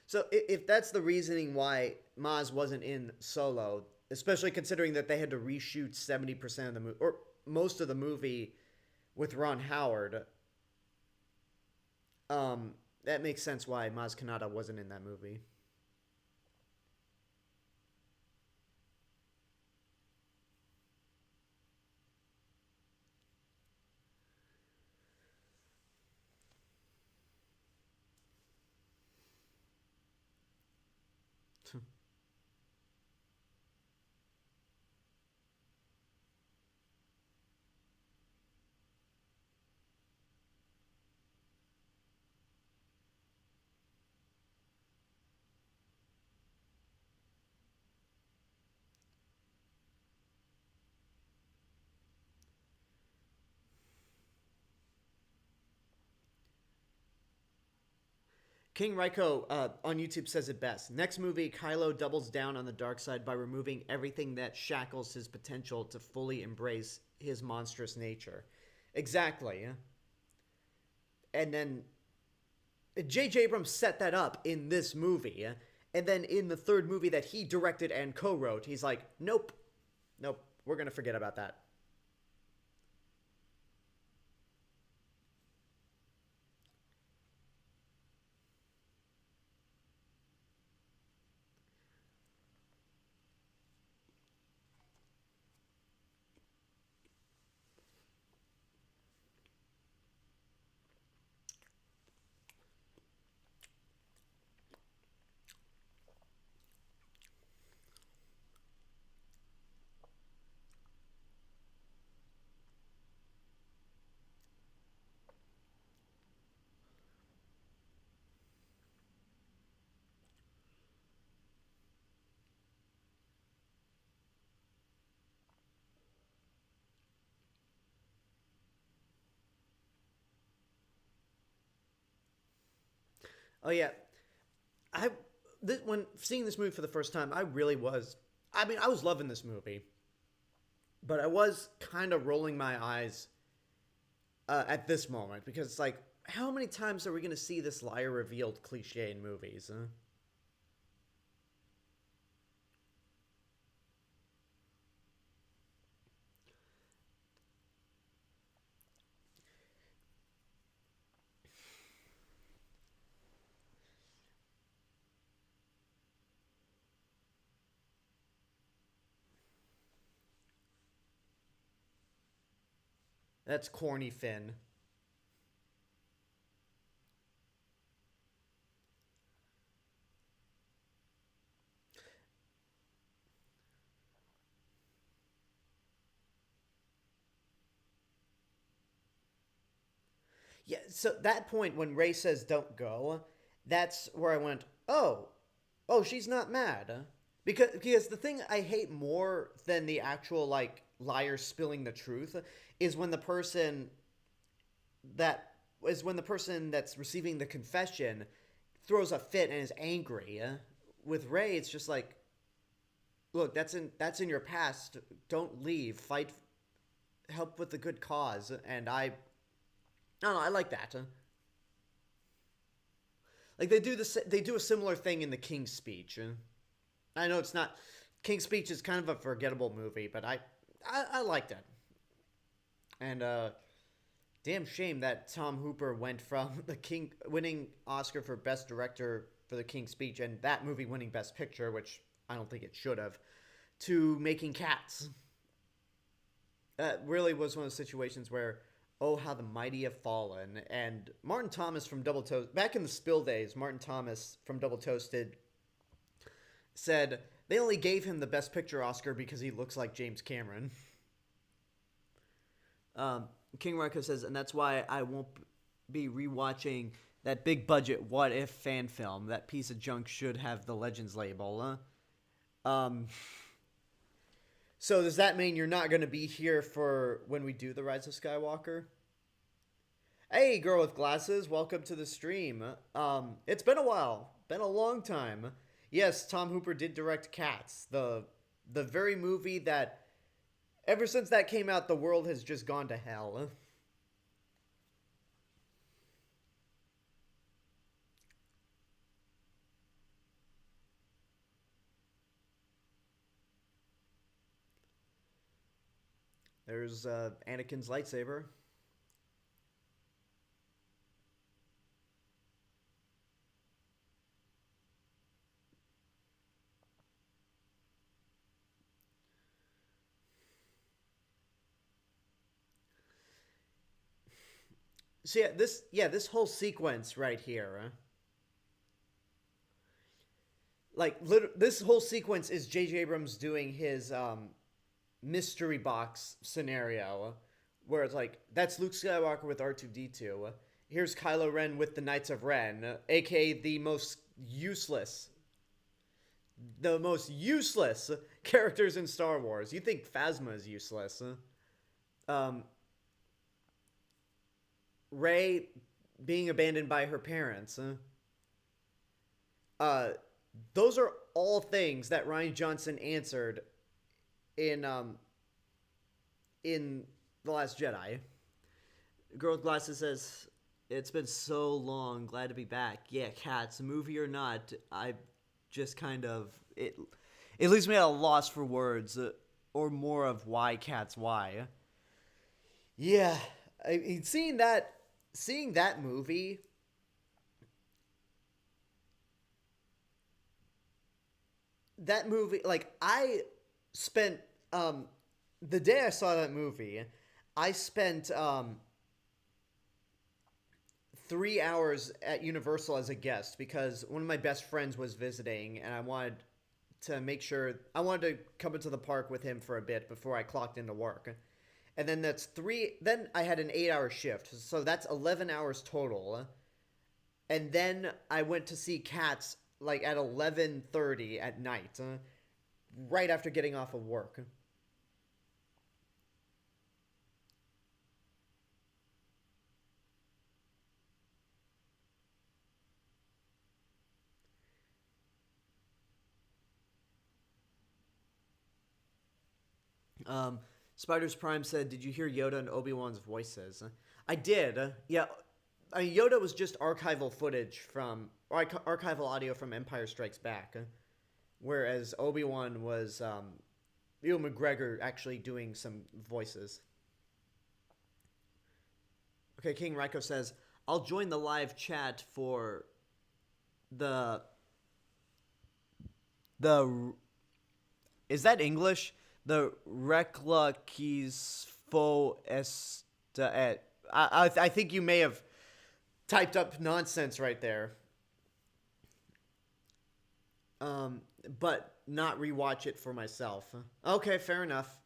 So if that's the reasoning why Maz wasn't in Solo, especially considering that they had to reshoot 70% of the movie, or most of the movie with Ron Howard, that makes sense why Maz Kanata wasn't in that movie. King Raiko on YouTube says it best. Next movie, Kylo doubles down on the dark side by removing everything that shackles his potential to fully embrace his monstrous nature. Exactly. And then J.J. Abrams set that up in this movie. And then in the third movie that he directed and co-wrote, he's like, nope, nope, we're going to forget about that. Oh, yeah. When seeing this movie for the first time, I really was. I mean, I was loving this movie, but I was kind of rolling my eyes at this moment because it's like, how many times are we going to see this liar revealed cliche in movies? Huh? That's corny Finn. Yeah, so that point when Ray says don't go, that's where I went, oh, oh, she's not mad. Because the thing I hate more than the actual like liar spilling the truth is when that the person that's receiving the confession throws a fit and is angry. With Ray, it's just like, look, that's in your past. Don't leave. Fight, help with the good cause. And I don't know. I like that. Like they do a similar thing in the King's Speech. I know it's not. King's Speech is kind of a forgettable movie, but I liked it. And damn shame that Tom Hooper went from the King winning Oscar for Best Director for the King's Speech and that movie winning Best Picture, which I don't think it should have, to making Cats. That really was one of those situations where, oh, how the mighty have fallen. And Martin Thomas from Double Toast, back in the Spill days, Martin Thomas from Double Toasted said they only gave him the Best Picture Oscar because he looks like James Cameron. King Marco says, and that's why I won't be rewatching that big budget What If fan film. That piece of junk should have the Legends label. So does that mean you're not going to be here for when we do The Rise of Skywalker? Hey, girl with glasses, welcome to the stream. It's been a while. Been a long time. Yes, Tom Hooper did direct Cats, the very movie that ever since that came out, the world has just gone to hell. There's Anakin's lightsaber. So this whole sequence right here, this whole sequence is J.J. Abrams doing his mystery box scenario, where it's like that's Luke Skywalker with R2-D2. Here's Kylo Ren with the Knights of Ren, aka the most useless characters in Star Wars. You think Phasma is useless? Um, Rey being abandoned by her parents. Uh, those are all things that Rian Johnson answered in The Last Jedi. Girl with Glasses says, it's been so long. Glad to be back. Yeah, Cats, movie or not, I just kind of... It leaves me at a loss for words, or more of why Cats, why. Yeah, I mean, seeing that movie... That movie, like, I spent, the day I saw that movie, I spent, 3 hours at Universal as a guest because one of my best friends was visiting and I wanted to come into the park with him for a bit before I clocked into work. And then then I had an 8-hour shift, so that's 11 hours total. And then I went to see Cats like at 11:30 at night, right after getting off of work. Spiders Prime said, "Did you hear Yoda and Obi-Wan's voices?" I did. Yeah, Yoda was just archival footage archival audio from Empire Strikes Back, whereas Obi-Wan was Ewan McGregor actually doing some voices. Okay, King Raiko says, "I'll join the live chat for the is that English? The Rekla Keys Fo Esta et." I think you may have typed up nonsense right there. But not rewatch it for myself. Okay, fair enough.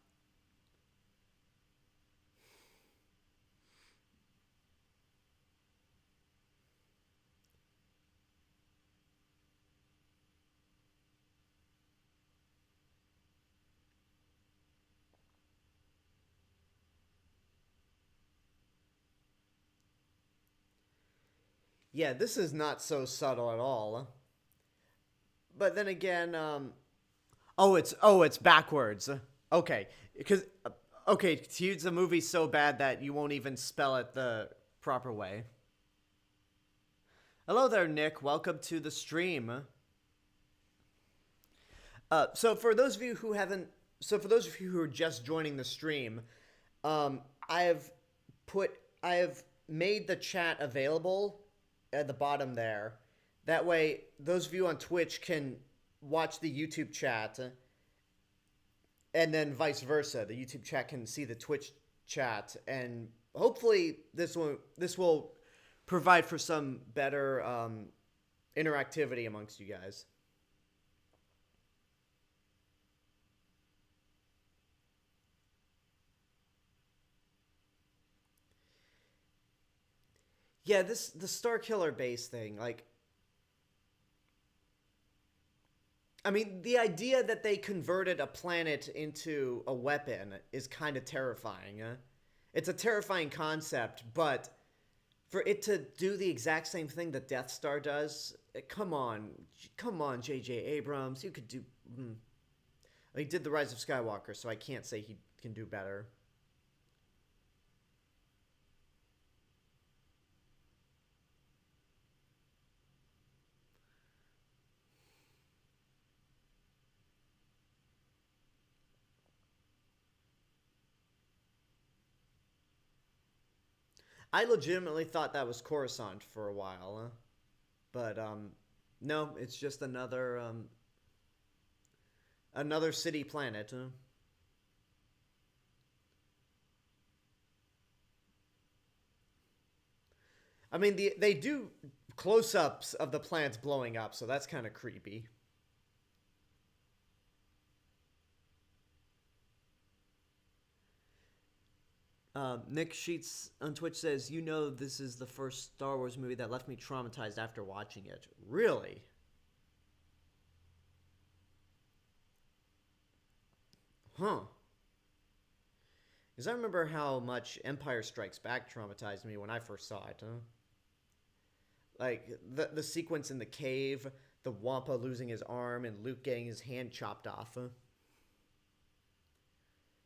Yeah, this is not so subtle at all. But then again, it's backwards. Okay, because to use the movie so bad that you won't even spell it the proper way. Hello there, Nick. Welcome to the stream. So for those of you who are just joining the stream, I have made the chat available at the bottom there. That way, those of you on Twitch can watch the YouTube chat, and then vice versa. The YouTube chat can see the Twitch chat, and hopefully this will provide for some better interactivity amongst you guys. Yeah, the Starkiller Base thing, like, I mean, the idea that they converted a planet into a weapon is kind of terrifying. It's a terrifying concept, but for it to do the exact same thing that Death Star does, come on, J.J. Abrams, you could do... He did The Rise of Skywalker, so I can't say he can do better. I legitimately thought that was Coruscant for a while, but no, it's just another city planet. I mean, they do close-ups of the planets blowing up, so that's kind of creepy. Nick Sheets on Twitch says, "You know this is the first Star Wars movie that left me traumatized after watching it." Really? Huh. Because I remember how much Empire Strikes Back traumatized me when I first saw it. Like, the sequence in the cave, the Wampa losing his arm, and Luke getting his hand chopped off.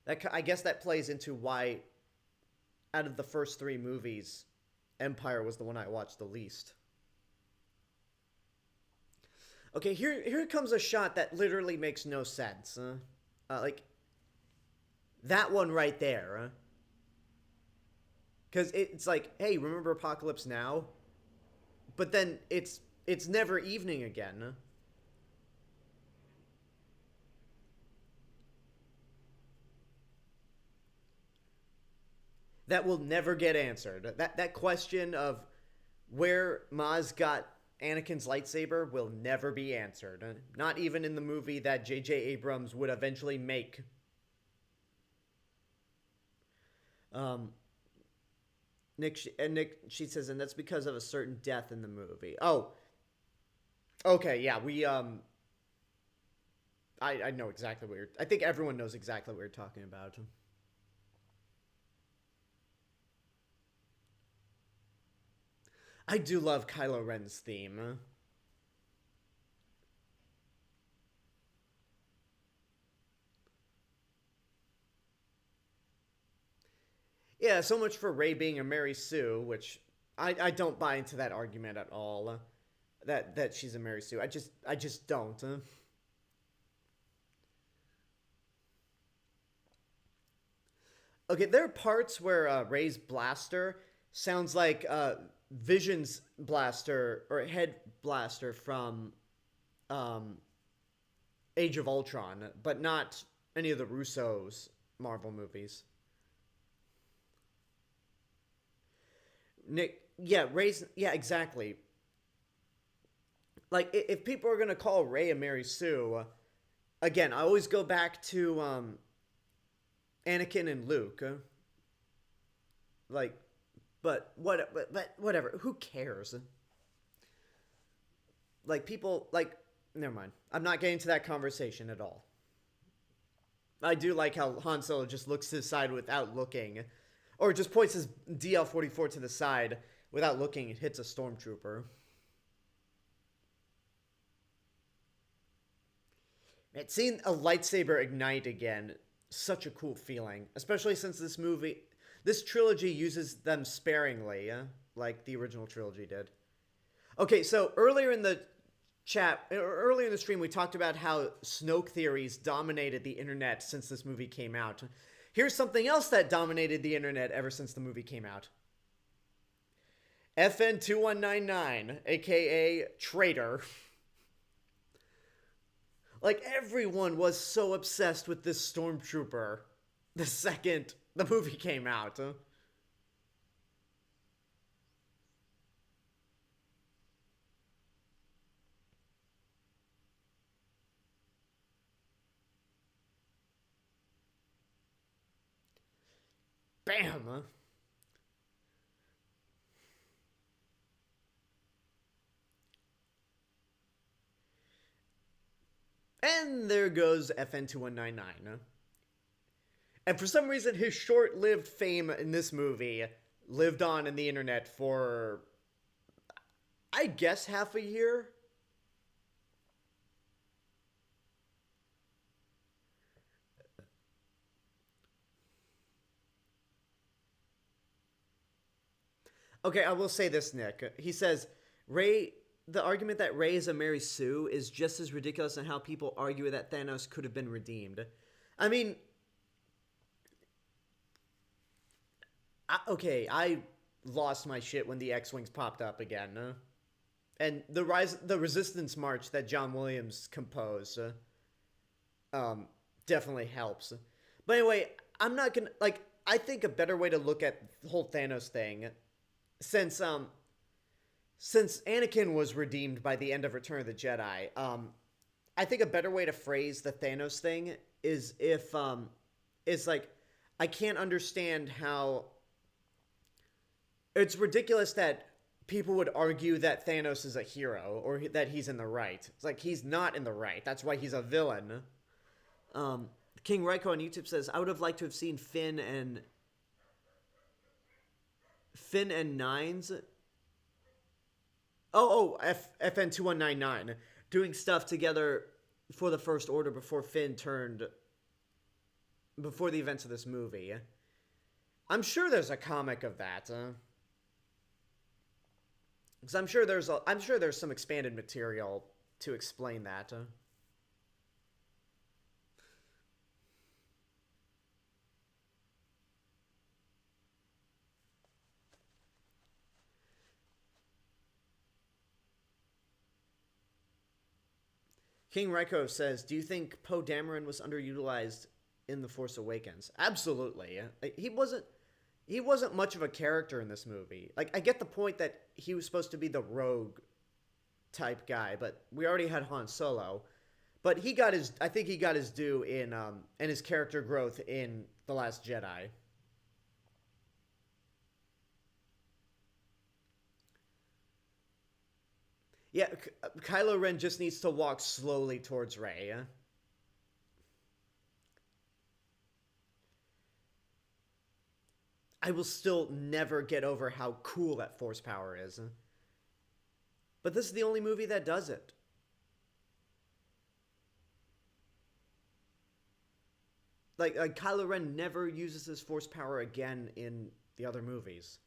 I guess that plays into why out of the first three movies, Empire was the one I watched the least. Okay, here comes a shot that literally makes no sense. Like, that one right there. Because it's like, hey, remember Apocalypse Now? But then it's never evening again. That will never get answered. That question of where Maz got Anakin's lightsaber will never be answered. Not even in the movie that J.J. Abrams would eventually make. Nick, she says, and that's because of a certain death in the movie. Oh. Okay, yeah, I know exactly what I think everyone knows exactly what you're talking about. I do love Kylo Ren's theme. Yeah, so much for Rey being a Mary Sue, which I don't buy into that argument at all. That she's a Mary Sue. I just don't. Okay, there are parts where Rey's blaster sounds like Vision's blaster or head blaster from Age of Ultron, but not any of the Russo's Marvel movies. Nick, yeah, Rey's, yeah, exactly. Like, if people are gonna call Rey a Mary Sue, again, I always go back to Anakin and Luke. Like, but whatever. Who cares? Like, people, like, never mind. I'm not getting to that conversation at all. I do like how Han Solo just looks to the side without looking. Or just points his DL-44 to the side without looking and hits a stormtrooper. Man, seeing a lightsaber ignite again, such a cool feeling. Especially since this trilogy uses them sparingly, like the original trilogy did. Okay, so earlier in the stream, we talked about how Snoke theories dominated the internet since this movie came out. Here's something else that dominated the internet ever since the movie came out. FN2199, aka Traitor. Like, everyone was so obsessed with this stormtrooper the second the movie came out. Bam! And there goes FN2199. And for some reason, his short-lived fame in this movie lived on in the internet for, I guess, half a year? Okay, I will say this, Nick. He says, the argument that Rey is a Mary Sue is just as ridiculous as how people argue that Thanos could have been redeemed. I mean, I lost my shit when the X-Wings popped up again. And the Resistance March that John Williams composed definitely helps. But anyway, I'm not gonna, like, I think a better way to look at the whole Thanos thing, since Anakin was redeemed by the end of Return of the Jedi, I think a better way to phrase the Thanos thing is is like, I can't understand how it's ridiculous that people would argue that Thanos is a hero or that he's in the right. It's like, he's not in the right. That's why he's a villain. King Raiko on YouTube says, I would have liked to have seen Finn and Nines. FN2199 doing stuff together for the First Order before the events of this movie. I'm sure there's a comic of that. Because I'm sure there's some expanded material to explain that. King Reiko says, "Do you think Poe Dameron was underutilized in The Force Awakens?" Absolutely. He wasn't much of a character in this movie. Like, I get the point that he was supposed to be the rogue type guy, but we already had Han Solo. But I think he got his due in his character growth in The Last Jedi. Yeah, Kylo Ren just needs to walk slowly towards Rey. I will still never get over how cool that Force power is. But this is the only movie that does it. Like Kylo Ren never uses his Force power again in the other movies.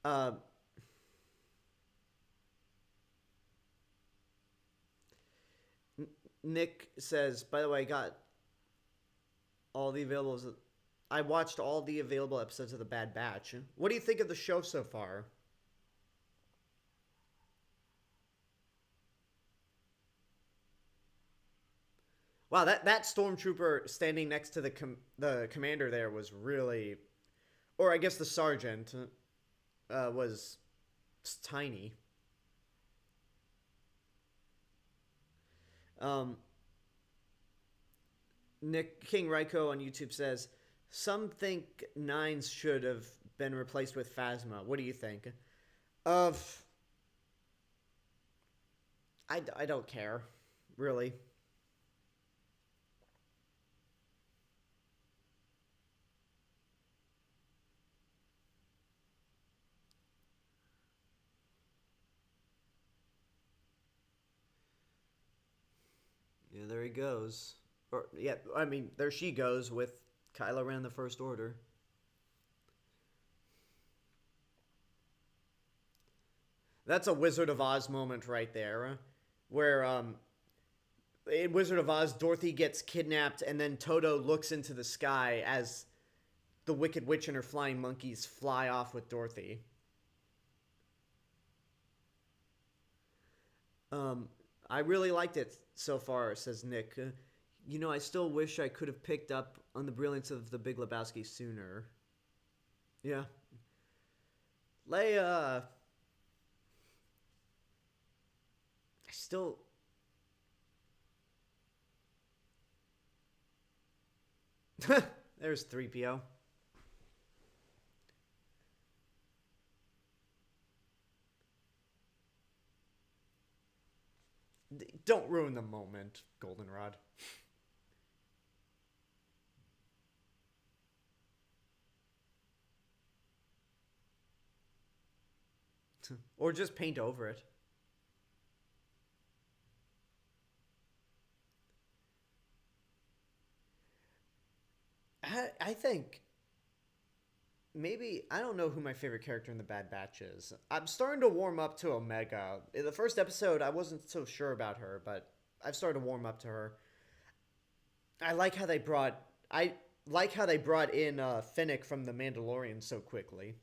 Uh, Nick says, by the way, I got all the available. I watched all the available episodes of The Bad Batch. What do you think of the show so far? Wow, that stormtrooper standing next to the commander there was really, or I guess the sergeant, was tiny. Um, Nick King Raiko on YouTube says, some think Nines should have been replaced with Phasma. What do you think? Of I don't care, really. Yeah, there he goes. Or yeah, I mean, there she goes with Kylo Ren the First Order. That's a Wizard of Oz moment right there, where in Wizard of Oz, Dorothy gets kidnapped, and then Toto looks into the sky as the Wicked Witch and her flying monkeys fly off with Dorothy. Um, I really liked it so far, says Nick. I still wish I could have picked up on the brilliance of the Big Lebowski sooner. Yeah. Leia. I still. There's 3PO. Don't ruin the moment, Goldenrod. Or just paint over it. I think maybe I don't know who my favorite character in the Bad Batch is. I'm starting to warm up to Omega. In the first episode, I wasn't so sure about her, but I've started to warm up to her. I like how they brought I like how they brought in Finnick from the Mandalorian so quickly.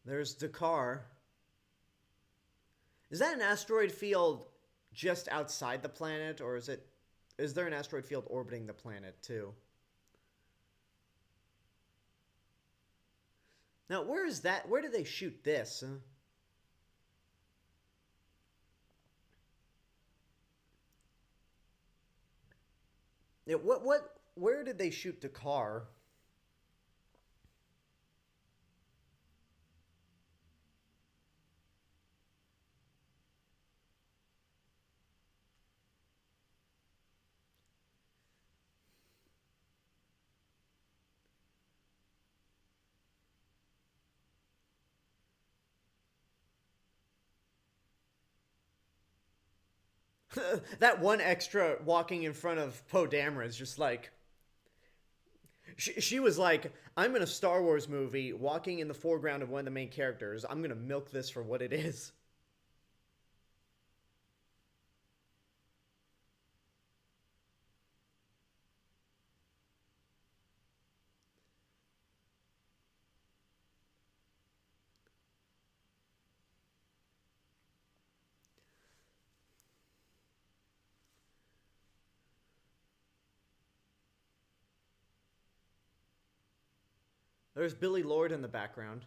There's Dakar. Is that an asteroid field just outside the planet, or is there an asteroid field orbiting the planet too? Now, where is that? Where did they shoot this? Where did they shoot Dakar? That one extra walking in front of Poe Dameron is just like she was like, I'm in a Star Wars movie, walking in the foreground of one of the main characters. I'm gonna milk this for what it is. There's Billy Lord in the background.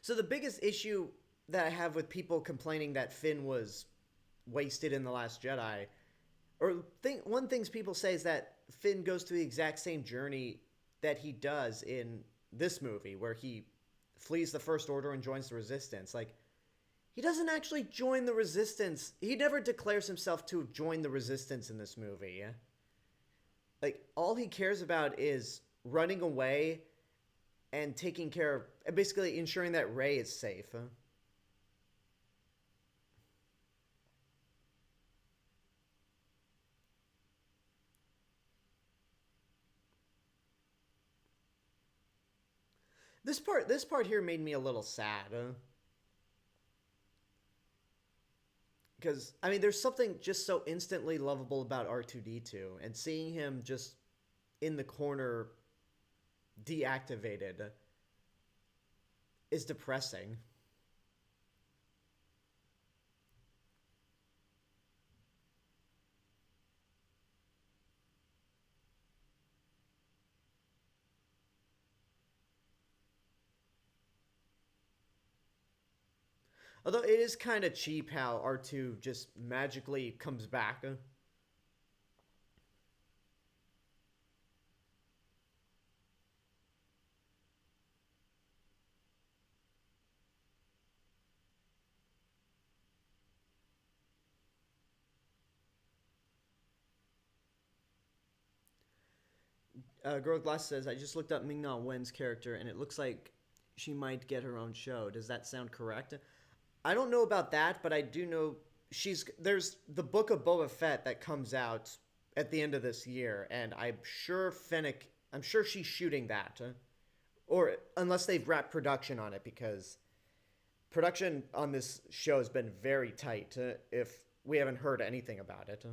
So the biggest issue that I have with people complaining that Finn was wasted in The Last Jedi, one things people say is that Finn goes through the exact same journey that he does in this movie, where he flees the First Order and joins the Resistance. Like, he doesn't actually join the Resistance. He never declares himself to join the Resistance in this movie. Like, all he cares about is running away and taking care of, basically ensuring that Rey is safe. This part here made me a little sad. Because, I mean, there's something just so instantly lovable about R2D2, and seeing him just in the corner deactivated is depressing. Although it is kind of cheap how R2 just magically comes back. Girl Glass says, I just looked up Ming Na Wen's character, and it looks like she might get her own show. Does that sound correct? I don't know about that, but I do know there's the book of Boba Fett that comes out at the end of this year, and I'm sure she's shooting that, or unless they've wrapped production on it, because production on this show has been very tight. If we haven't heard anything about it,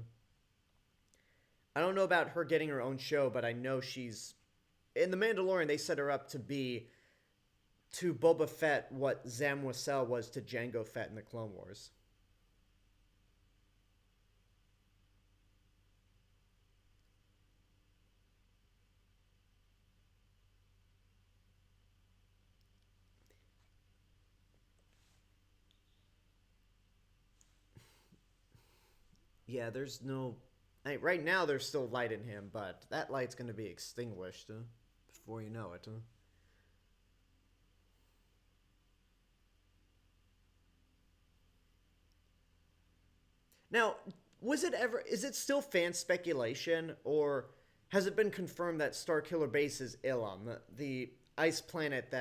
I don't know about her getting her own show, but I know she's in The Mandalorian. They set her up to be to Boba Fett what Zam Wesell was to Jango Fett in the Clone Wars. Yeah, there's no. Right now, there's still light in him, but that light's going to be extinguished before you know it. Now, is it still fan speculation, or has it been confirmed that Starkiller Base is Ilum, the ice planet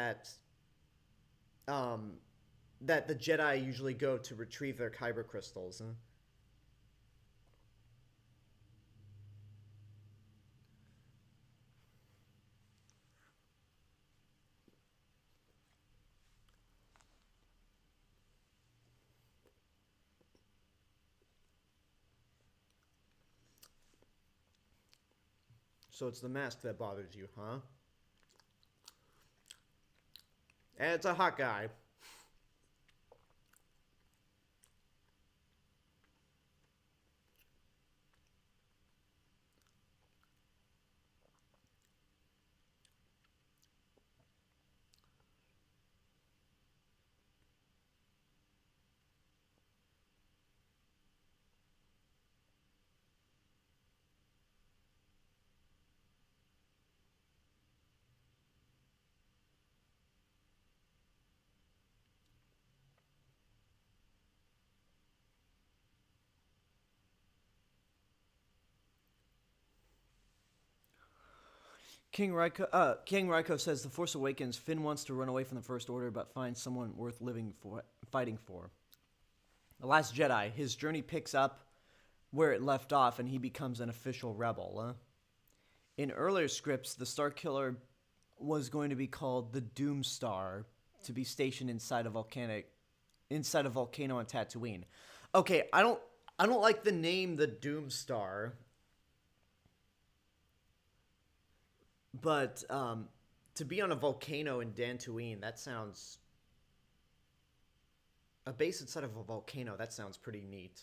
um, that the Jedi usually go to retrieve their kyber crystals? So it's the mask that bothers you, huh? And it's a hot guy. King Ryko says the Force Awakens. Finn wants to run away from the First Order, but finds someone worth fighting for. The Last Jedi. His journey picks up where it left off, and he becomes an official rebel. In earlier scripts, the Starkiller was going to be called the Doom Star, to be stationed inside a volcano on Tatooine. Okay, I don't like the name the Doom Star. But to be on a volcano in Dantooine, that sounds... A base inside of a volcano, that sounds pretty neat.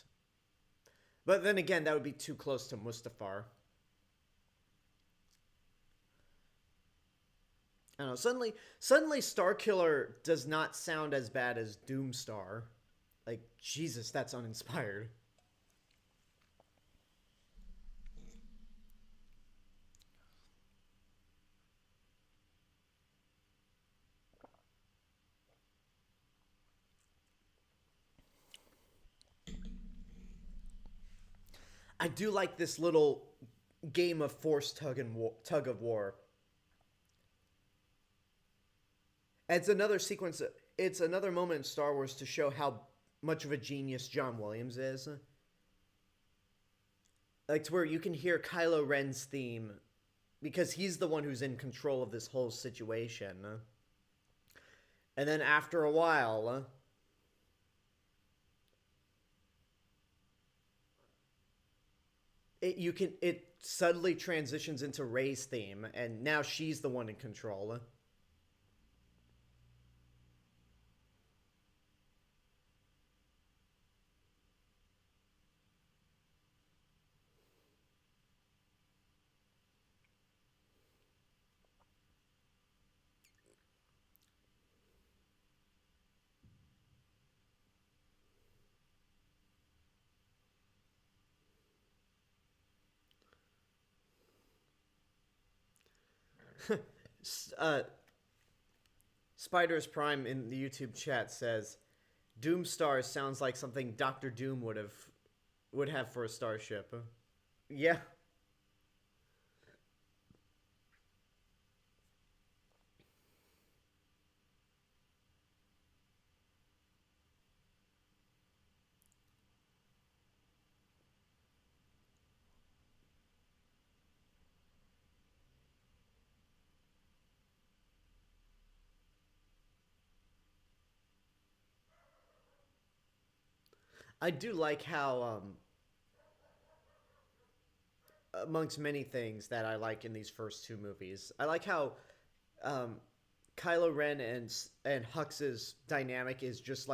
But then again, that would be too close to Mustafar. I don't know, suddenly Starkiller does not sound as bad as Doomstar. Like, Jesus, that's uninspired. I do like this little game of Force tug of war. It's another sequence. It's another moment in Star Wars to show how much of a genius John Williams is. Like, to where you can hear Kylo Ren's theme because he's the one who's in control of this whole situation. And then after a while, it suddenly transitions into Rey's theme, and now she's the one in control. Spiders Prime in the YouTube chat says, Doomstar sounds like something Doctor Doom would have for a starship. Yeah. I do like how, amongst many things that I like in these first two movies, I like how Kylo Ren and Hux's dynamic is just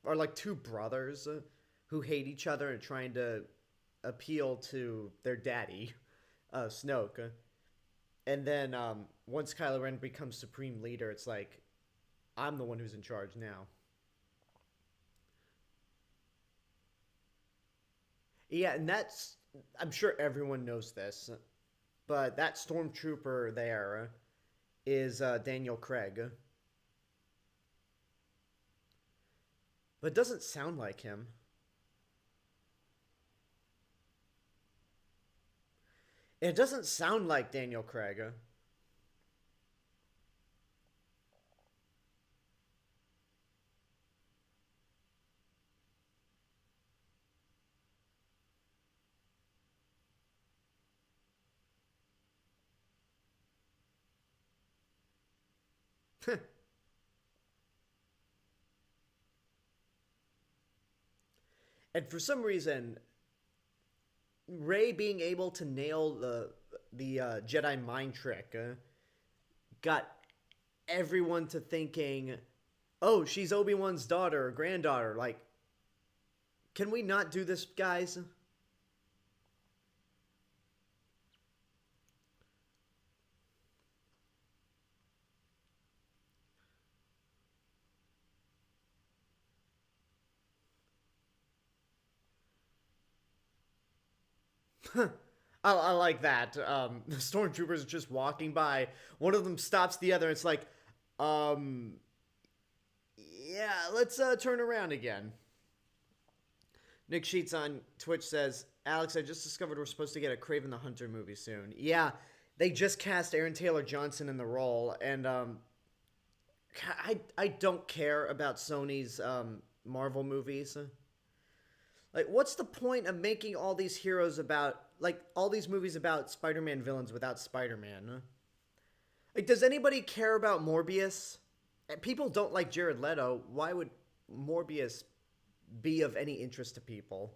are like two brothers who hate each other and trying to appeal to their daddy, Snoke. And then once Kylo Ren becomes Supreme Leader, it's like, I'm the one who's in charge now. Yeah, and I'm sure everyone knows this, but that stormtrooper there is Daniel Craig. But it doesn't sound like him. It doesn't sound like Daniel Craig. And for some reason, Rey being able to nail the Jedi mind trick got everyone to thinking, oh, she's Obi-Wan's daughter or granddaughter. Like, can we not do this, guys? I like that. The stormtroopers are just walking by. One of them stops the other. It's like, yeah, let's turn around again. Nick Sheets on Twitch says, Alex, I just discovered we're supposed to get a Kraven the Hunter movie soon. Yeah, they just cast Aaron Taylor Johnson in the role, and I don't care about Sony's Marvel movies. Like, what's the point of making all these heroes about, like, all these movies about Spider-Man villains without Spider-Man? Like, does anybody care about Morbius? People don't like Jared Leto. Why would Morbius be of any interest to people?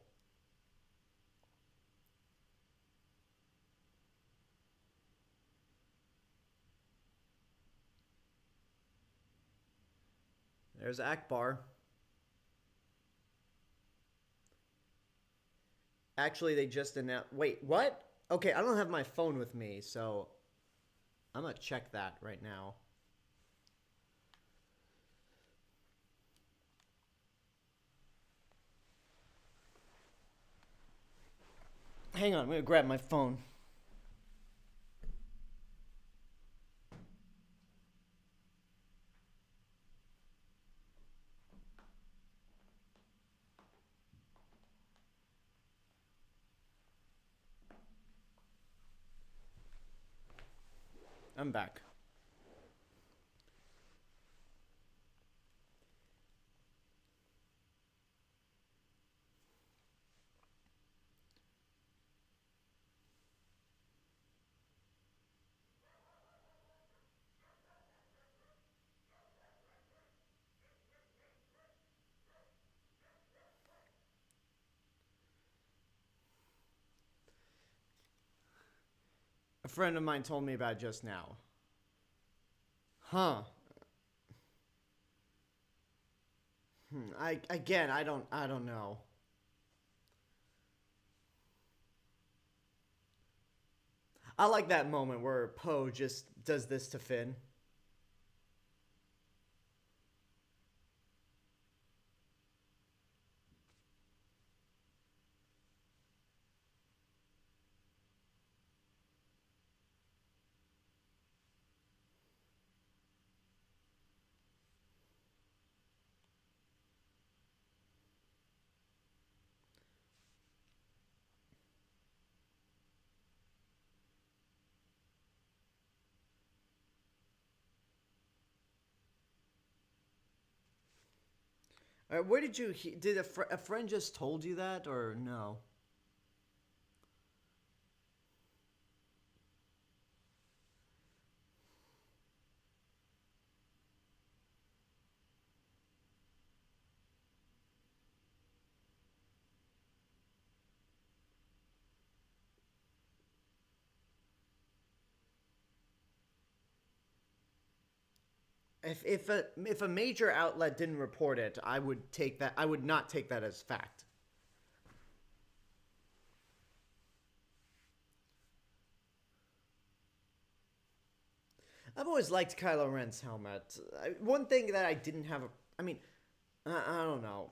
There's Akbar. Actually, they just announced... Wait, what? Okay, I don't have my phone with me, so I'm gonna check that right now. Hang on, I'm gonna grab my phone. I'm back. A friend of mine told me about it just now. Huh. I don't know. I like that moment where Poe just does this to Finn. Where did you... Did a friend just told you that, or no? If a major outlet didn't report it, I would take that. I would not take that as fact. I've always liked Kylo Ren's helmet. One thing that I didn't have... I mean, I don't know.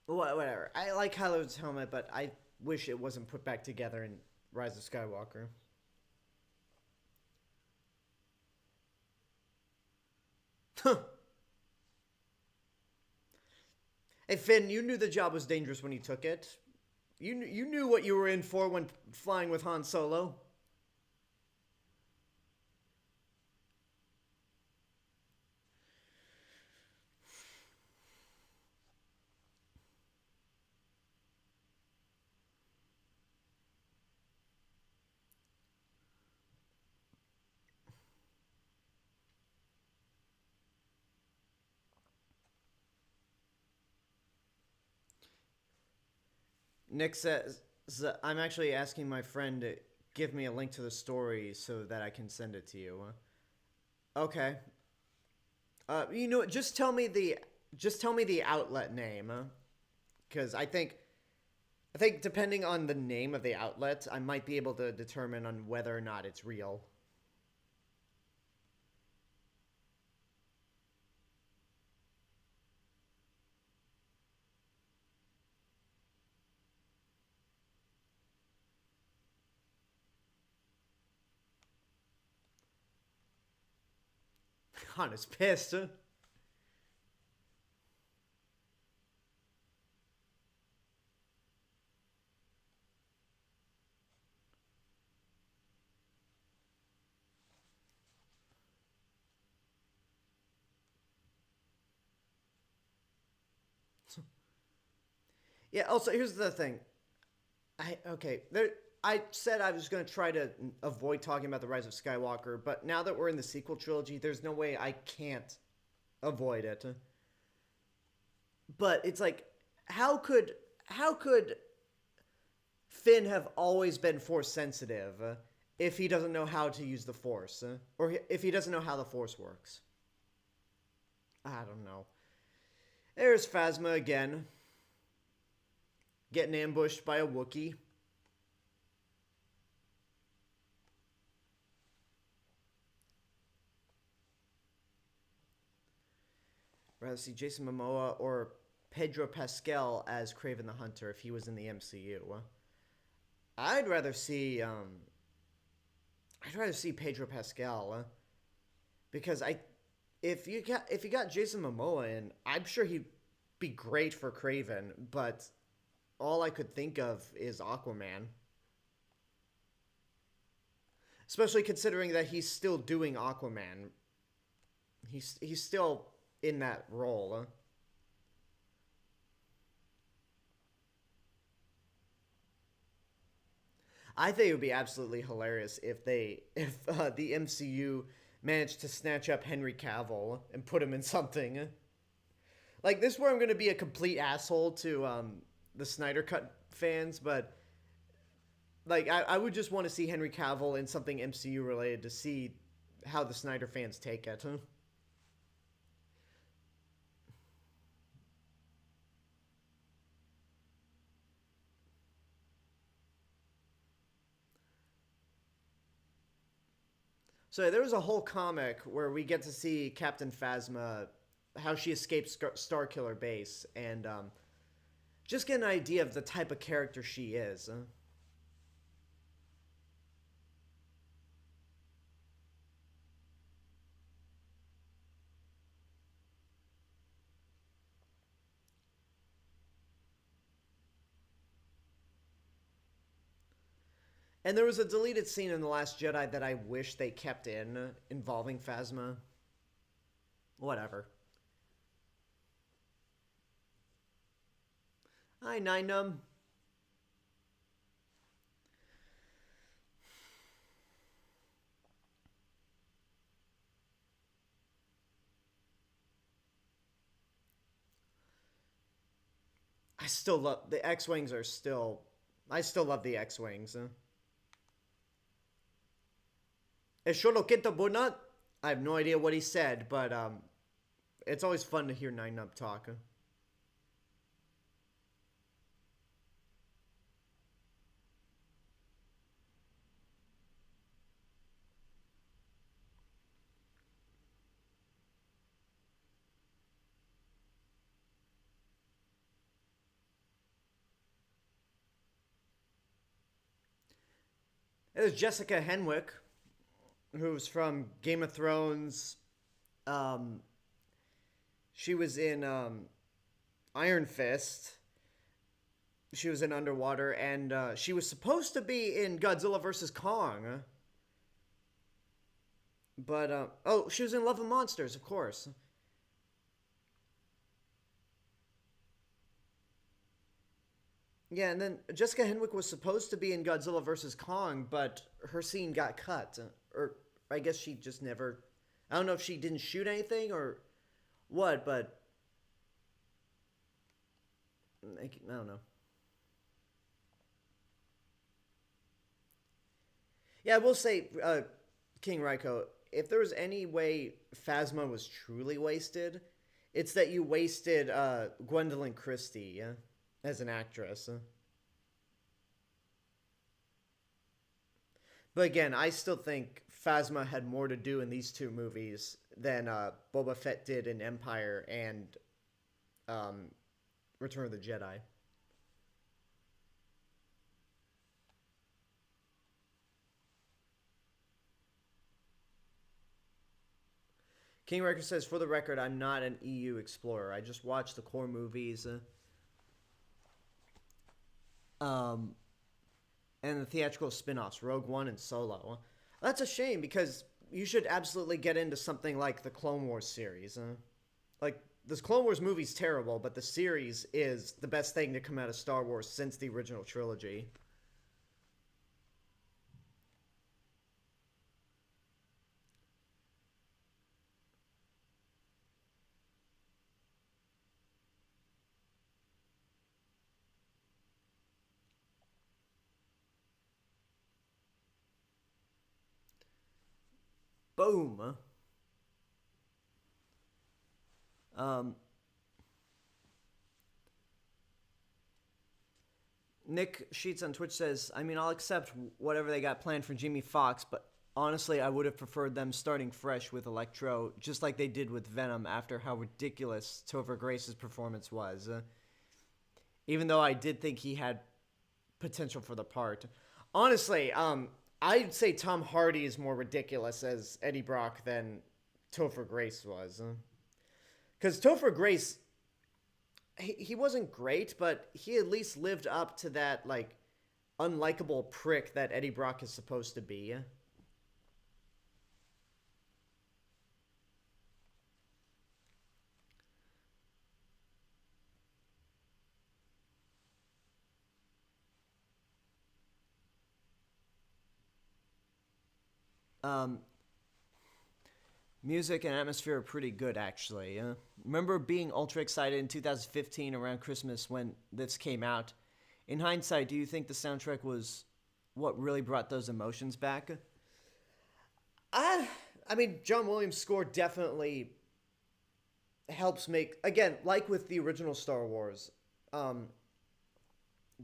Whatever. I like Kylo's helmet, but I wish it wasn't put back together in Rise of Skywalker. Huh. Hey, Finn, you knew the job was dangerous when you took it. You knew what you were in for when flying with Han Solo. Nick says, I'm actually asking my friend to give me a link to the story so that I can send it to you. Okay. You know what? Just tell me the outlet name, because I think depending on the name of the outlet, I might be able to determine on whether or not it's real. Han is pissed, huh? Yeah. Also, here's the thing. I said I was going to try to avoid talking about the Rise of Skywalker, but now that we're in the sequel trilogy, there's no way I can't avoid it. But it's like, how could Finn have always been Force sensitive if he doesn't know how to use the Force, or if he doesn't know how the Force works? I don't know. There's Phasma again, getting ambushed by a Wookiee. Rather see Jason Momoa or Pedro Pascal as Kraven the Hunter if he was in the MCU. I'd rather see Pedro Pascal because if you got Jason Momoa in, I'm sure he'd be great for Kraven, but all I could think of is Aquaman. Especially considering that he's still doing Aquaman. He's still in that role. I think it would be absolutely hilarious if the MCU managed to snatch up Henry Cavill and put him in something. Like, this is where I'm going to be a complete asshole to the Snyder Cut fans, but like I would just want to see Henry Cavill in something MCU related to see how the Snyder fans take it. So there was a whole comic where we get to see Captain Phasma, how she escapes Starkiller Base, and just get an idea of the type of character she is. And there was a deleted scene in The Last Jedi that I wish they kept in, involving Phasma. Whatever. Hi, Ninum. I still love... The X-Wings are still... I still love the X-Wings. Esholo Kintabuna? I have no idea what he said, but it's always fun to hear Nine Up talk. There's Jessica Henwick, who's from Game of Thrones. She was in Iron Fist. She was in Underwater, and she was supposed to be in Godzilla vs. Kong. But, oh, she was in Love and Monsters, of course. Yeah, and then Jessica Henwick was supposed to be in Godzilla vs. Kong, but her scene got cut. Or I guess she just never... I don't know if she didn't shoot anything or what, but... I don't know. Yeah, I will say, King Raiko, if there was any way Phasma was truly wasted, it's that you wasted Gwendolyn Christie, yeah? As an actress. But again, I still think Phasma had more to do in these two movies than Boba Fett did in Empire and Return of the Jedi. King Record says, for the record, I'm not an EU explorer. I just watch the core movies. And the theatrical spin-offs, Rogue One and Solo. That's a shame, because you should absolutely get into something like the Clone Wars series. Like, this Clone Wars movie's terrible, but the series is the best thing to come out of Star Wars since the original trilogy. Boom. Um, Nick Sheets on Twitch says, I mean, I'll accept whatever they got planned for Jamie Foxx, but honestly, I would have preferred them starting fresh with Electro, just like they did with Venom after how ridiculous Topher Grace's performance was. Even though I did think he had potential for the part. Honestly, I'd say Tom Hardy is more ridiculous as Eddie Brock than Topher Grace was. Because Topher Grace, he wasn't great, but he at least lived up to that, like, unlikable prick that Eddie Brock is supposed to be. Music and atmosphere are pretty good, actually. Remember being ultra excited in 2015 around Christmas when this came out. In hindsight, do you think the soundtrack was what really brought those emotions back? I mean, John Williams' score definitely helps make, again, like with the original Star Wars,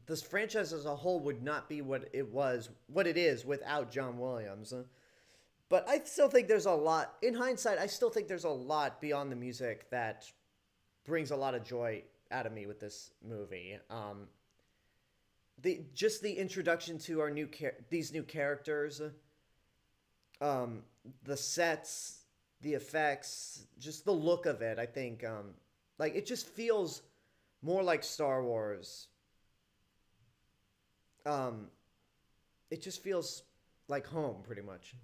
this franchise as a whole would not be what it is without John Williams. But I still think there's a lot, in hindsight, I still think there's a lot beyond the music that brings a lot of joy out of me with this movie. The introduction to our these new characters, the sets, the effects, just the look of it, I think, like, it just feels more like Star Wars. It just feels like home, pretty much.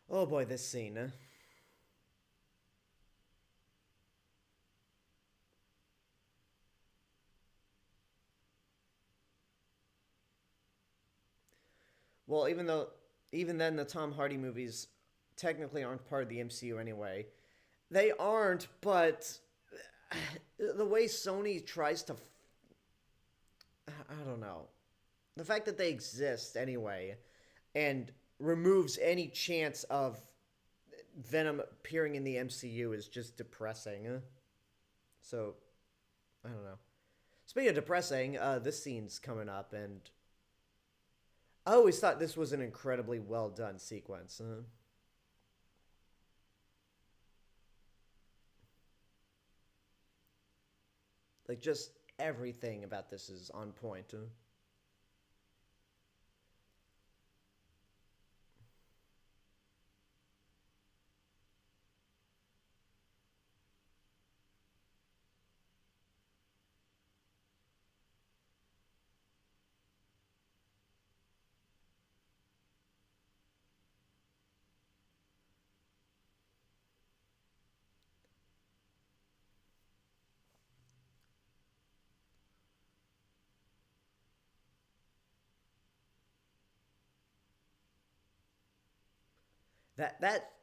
Oh boy, this scene. Well, even then, the Tom Hardy movies technically aren't part of the MCU anyway. They aren't, but the way Sony tries to, I don't know. The fact that they exist anyway, and removes any chance of Venom appearing in the MCU is just depressing. So, I don't know. Speaking of depressing, this scene's coming up, and I always thought this was an incredibly well done sequence. Like, just everything about this is on point.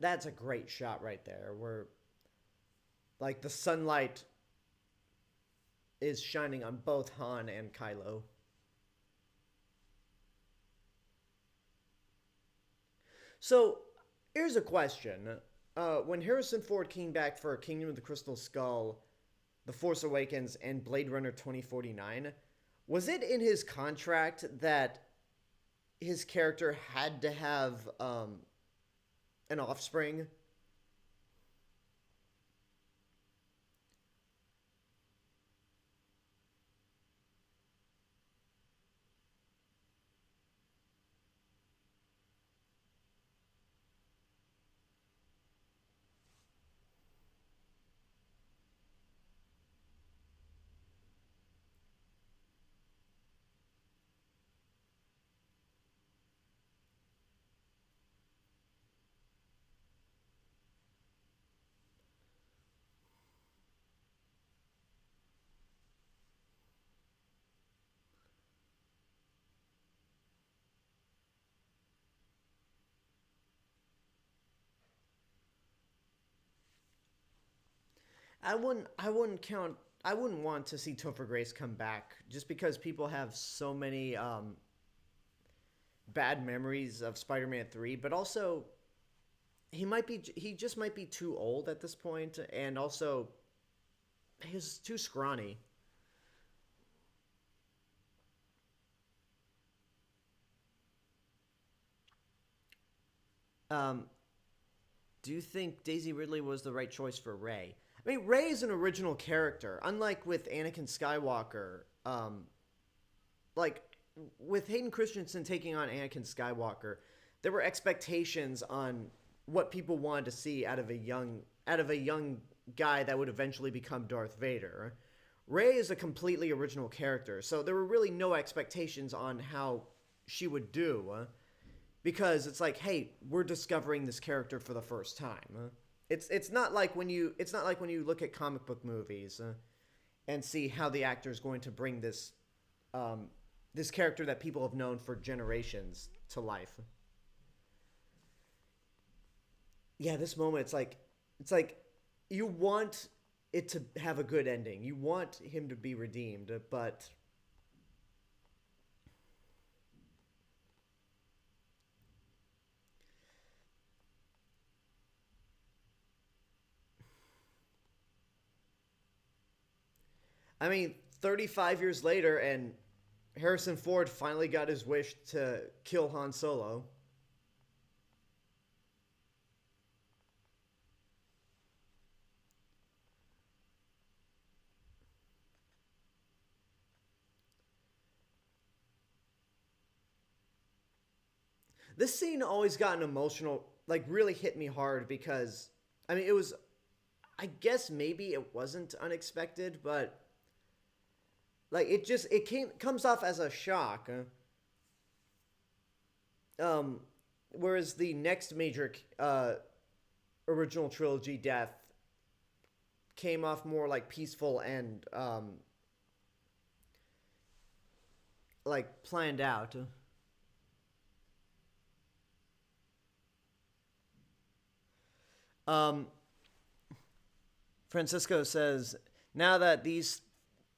That's a great shot right there, where, like, the sunlight is shining on both Han and Kylo. So, here's a question. When Harrison Ford came back for Kingdom of the Crystal Skull, The Force Awakens, and Blade Runner 2049, was it in his contract that his character had to have an offspring? I wouldn't want to see Topher Grace come back just because people have so many bad memories of Spider-Man 3, but also he just might be too old at this point, and also he's too scrawny. Um, do you think Daisy Ridley was the right choice for Rey? I mean, Rey is an original character, unlike with Anakin Skywalker. Like with Hayden Christensen taking on Anakin Skywalker, there were expectations on what people wanted to see out of a young guy that would eventually become Darth Vader. Rey is a completely original character, so there were really no expectations on how she would do, because it's like, hey, we're discovering this character for the first time. It's not like when you look at comic book movies and see how the actor is going to bring this character that people have known for generations to life. Yeah, this moment, it's like you want it to have a good ending. You want him to be redeemed, but I mean, 35 years later, and Harrison Ford finally got his wish to kill Han Solo. This scene always got an emotional, like really hit me hard because, I mean, it was, I guess maybe it wasn't unexpected, but like it comes off as a shock. Whereas the next major original trilogy death came off more like peaceful and like planned out. Um, Francisco says, now that these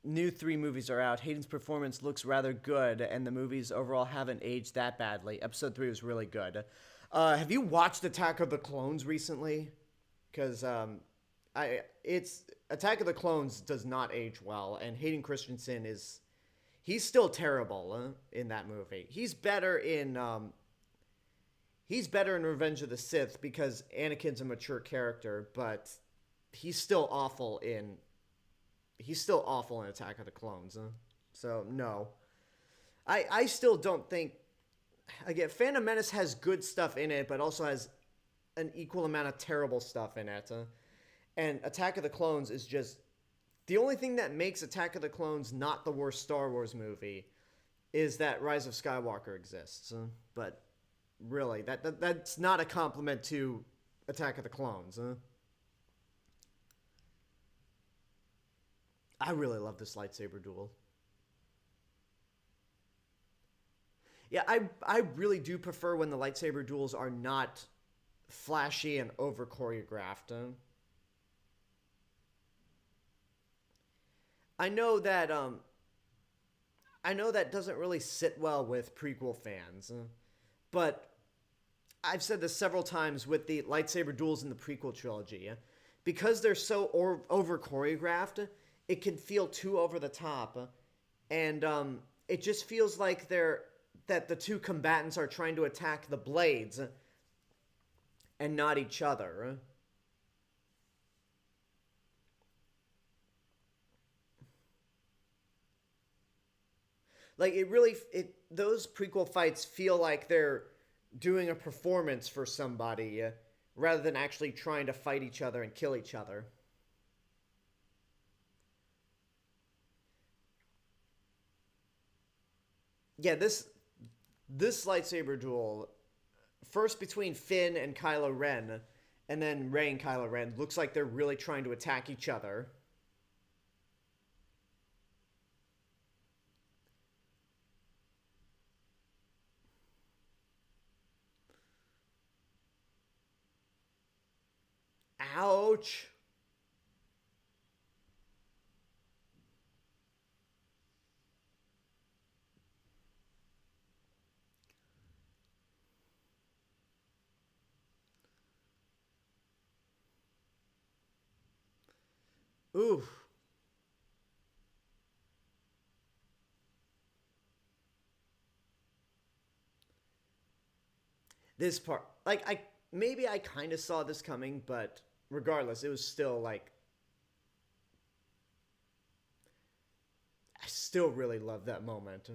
new 3 movies are out, Hayden's performance looks rather good, and the movies overall haven't aged that badly. Episode 3 was really good. Have you watched Attack of the Clones recently? Because it's Attack of the Clones does not age well, and Hayden Christensen he's still terrible in that movie. He's better in Revenge of the Sith because Anakin's a mature character, but he's still awful in Attack of the Clones. So no, I still don't think. Again, Phantom Menace has good stuff in it, but also has an equal amount of terrible stuff in it. And Attack of the Clones is just the only thing that makes Attack of the Clones not the worst Star Wars movie is that Rise of Skywalker exists. But really, that's not a compliment to Attack of the Clones. I really love this lightsaber duel. Yeah, I really do prefer when the lightsaber duels are not flashy and over choreographed. I know that doesn't really sit well with prequel fans, but I've said this several times with the lightsaber duels in the prequel trilogy, because they're so over choreographed, it can feel too over the top, and it just feels like that the two combatants are trying to attack the blades and not each other. Like those prequel fights feel like they're doing a performance for somebody rather than actually trying to fight each other and kill each other. Yeah, this lightsaber duel, first between Finn and Kylo Ren, and then Rey and Kylo Ren, looks like they're really trying to attack each other. Ouch. Ooh. This part, like, maybe I kind of saw this coming, but regardless, it was still like, I still really love that moment.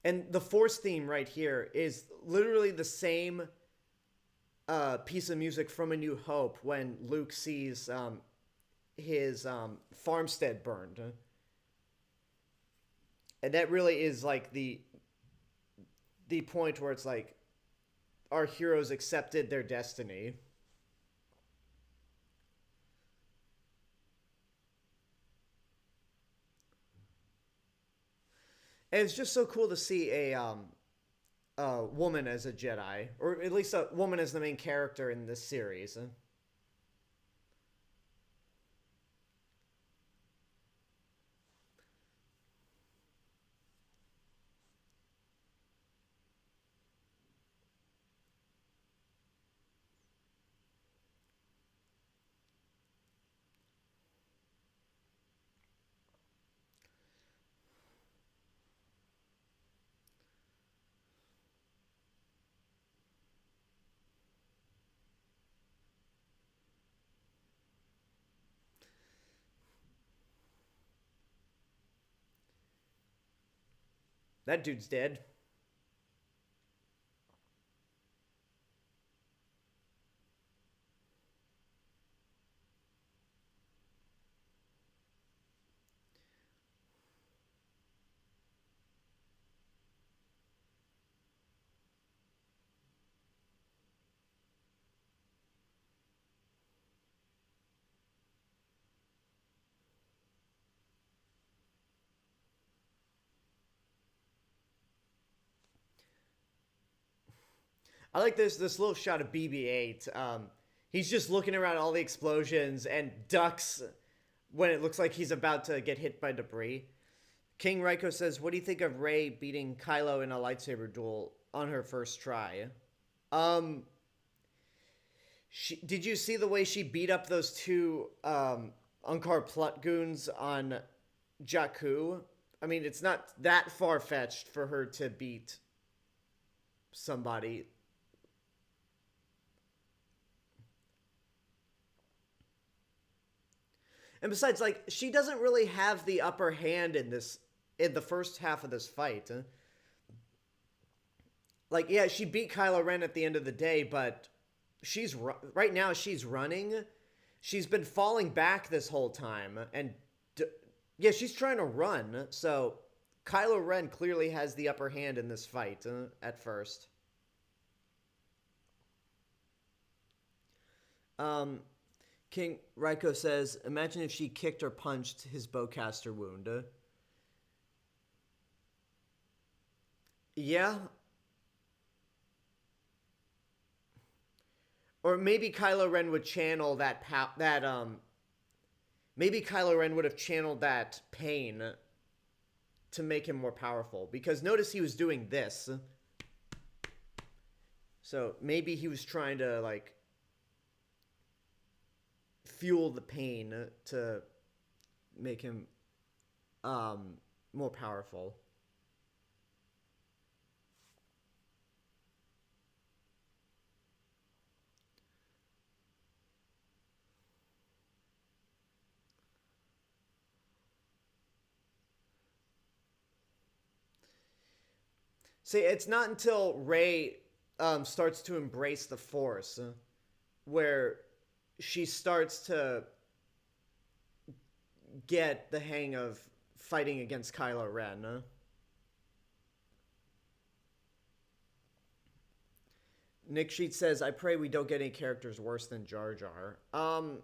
And the Force theme right here is literally the same piece of music from A New Hope when Luke sees his farmstead burned. And that really is like the point where it's like our heroes accepted their destiny. And it's just so cool to see a woman as a Jedi, or at least a woman as the main character in this series. That dude's dead. I like this little shot of BB-8. He's just looking around all the explosions and ducks when it looks like he's about to get hit by debris. King Raiko says, "What do you think of Rey beating Kylo in a lightsaber duel on her first try?" Did you see the way she beat up those two Unkar Plut goons on Jakku? I mean, it's not that far-fetched for her to beat somebody. And besides, like, she doesn't really have the upper hand in the first half of this fight. Like, yeah, she beat Kylo Ren at the end of the day, but right now she's running. She's been falling back this whole time, and yeah, she's trying to run. So Kylo Ren clearly has the upper hand in this fight at first. King Raiko says, "Imagine if she kicked or punched his bowcaster wound." Yeah. Or maybe Kylo Ren would channel maybe Kylo Ren would have channeled that pain to make him more powerful. Because notice he was doing this. So maybe he was trying to, like, fuel the pain to make him more powerful. See, it's not until Rey starts to embrace the Force where she starts to get the hang of fighting against Kylo Ren. Nick Sheet says, "I pray we don't get any characters worse than Jar Jar." I'm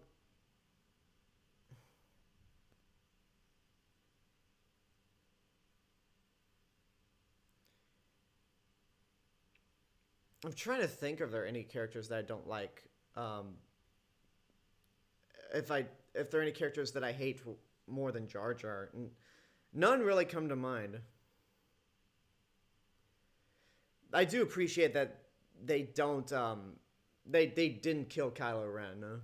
trying to think if there are any characters that I don't like. If there are any characters that I hate more than Jar Jar, none really come to mind. I do appreciate that they don't they didn't kill Kylo Ren.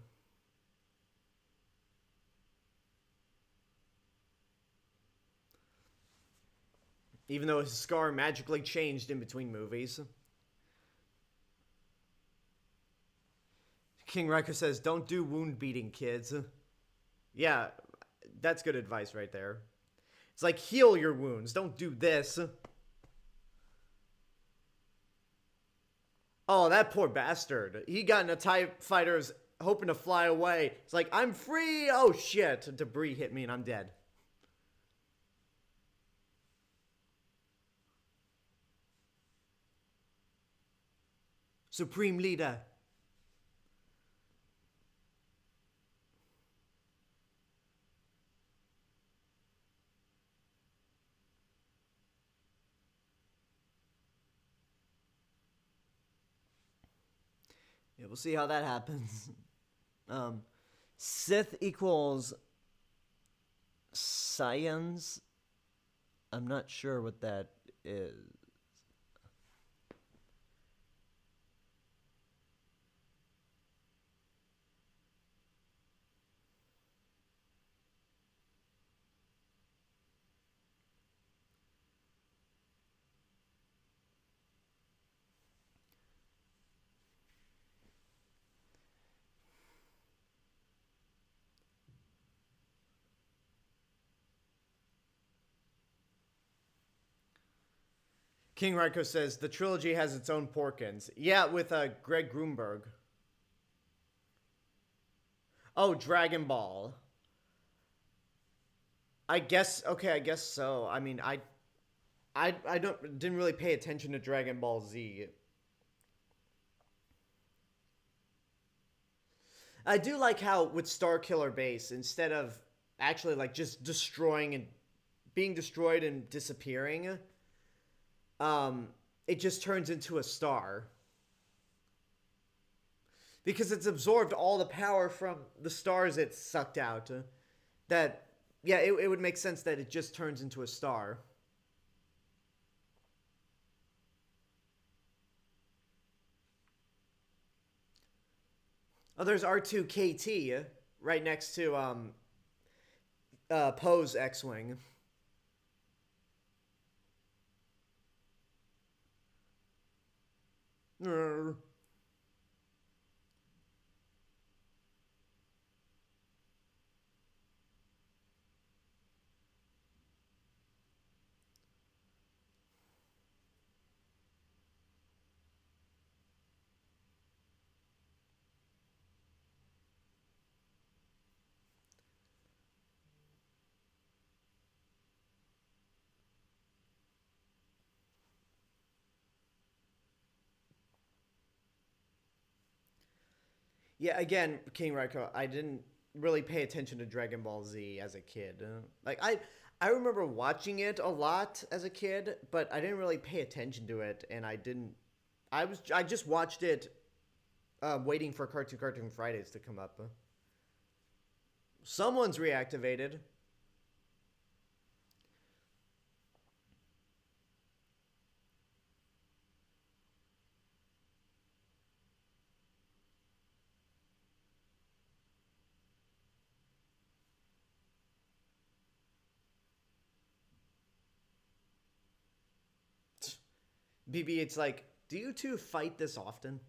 Even though his scar magically changed in between movies. King Riker says, don't do wound beating, kids. Yeah, that's good advice right there. It's like, heal your wounds, don't do this. Oh, that poor bastard. He got in a TIE fighter's hoping to fly away. It's like, I'm free! Oh shit, debris hit me and I'm dead. Supreme Leader. Yeah, we'll see how that happens. Sith equals science. I'm not sure what that is. King Ryko says, the trilogy has its own Porkins. Yeah, with Greg Grunberg. Oh, Dragon Ball. I guess, okay, I guess so. I mean, I didn't really pay attention to Dragon Ball Z. I do like how with Starkiller Base, instead of actually like just destroying and being destroyed and disappearing, it just turns into a star. Because it's absorbed all the power from the stars it sucked out. Yeah, it would make sense that it just turns into a star. Oh, there's R2KT right next to Poe's X-Wing. Yeah, again, King Ryko, I didn't really pay attention to Dragon Ball Z as a kid. Like I remember watching it a lot as a kid, but I didn't really pay attention to it, and I just watched it, waiting for Cartoon Fridays to come up. Someone's reactivated. BB, it's like, do you two fight this often?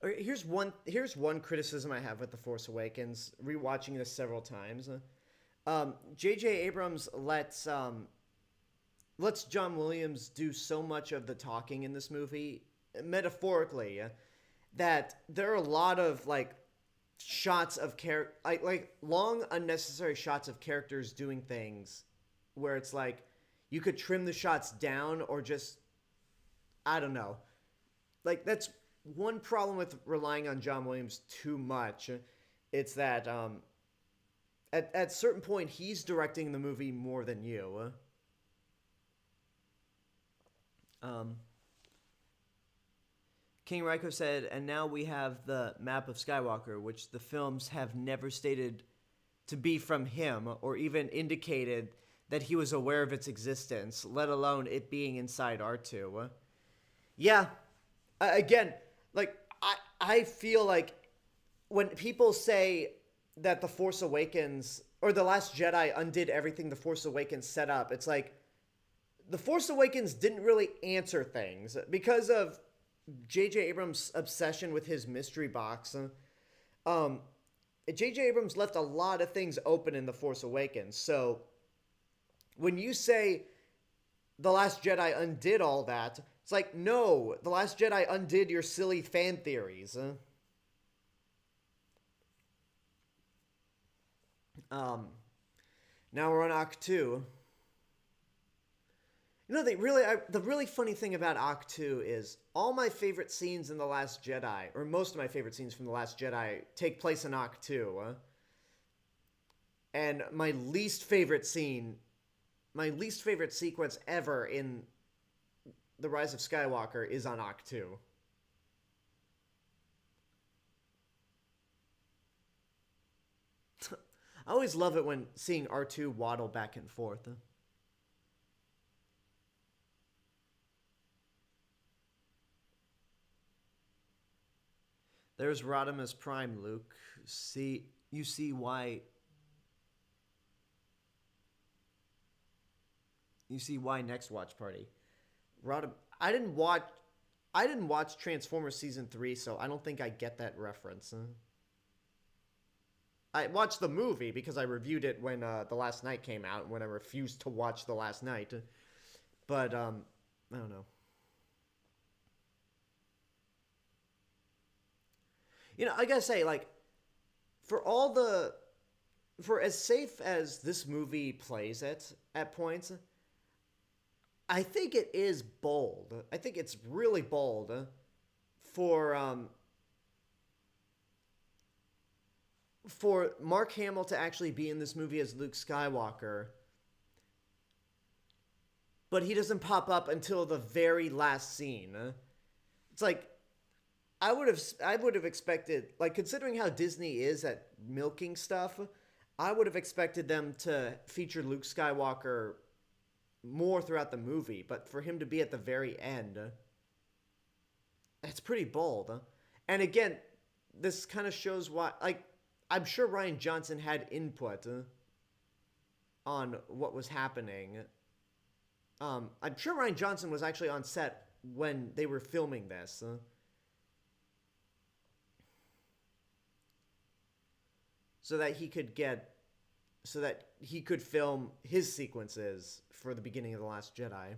Here's one criticism I have with The Force Awakens. Rewatching this several times, J.J. Abrams lets John Williams do so much of the talking in this movie, metaphorically, that there are a lot of like shots of like long unnecessary shots of characters doing things, where it's like you could trim the shots down or just, I don't know. Like, that's one problem with relying on John Williams too much. It's that at certain point he's directing the movie more than you. King Ryko said, and now we have the map of Skywalker, which the films have never stated to be from him or even indicated that he was aware of its existence, let alone it being inside R2. Yeah. Again, like, I feel like when people say that The Force Awakens or The Last Jedi undid everything The Force Awakens set up, it's like The Force Awakens didn't really answer things because of J.J. Abrams' obsession with his mystery box. J.J. Abrams left a lot of things open in The Force Awakens. So when you say The Last Jedi undid all that, it's like, no, The Last Jedi undid your silly fan theories. Now we're on Act 2. You know, the really funny thing about Act 2 is all my favorite scenes in The Last Jedi, or most of my favorite scenes from The Last Jedi, take place in Act 2. And my least favorite sequence ever in The Rise of Skywalker is on Act 2. I always love it when seeing R2 waddle back and forth. There's Rodimus Prime, Luke. You see why next watch party. I didn't watch Transformers Season 3, so I don't think I get that reference. I watched the movie because I reviewed it when The Last Night came out, when I refused to watch The Last Night. But, I don't know. You know, I gotta say, like, for as safe as this movie plays it at points, I think it is bold. I think it's really bold for Mark Hamill to actually be in this movie as Luke Skywalker, but he doesn't pop up until the very last scene. It's like, I would have expected, like, considering how Disney is at milking stuff, I would have expected them to feature Luke Skywalker more throughout the movie, but for him to be at the very end, that's pretty bold. And again, this kind of shows why, like, I'm sure Rian Johnson had input on what was happening. I'm sure Rian Johnson was actually on set when they were filming this. So that he could film his sequences for the beginning of The Last Jedi.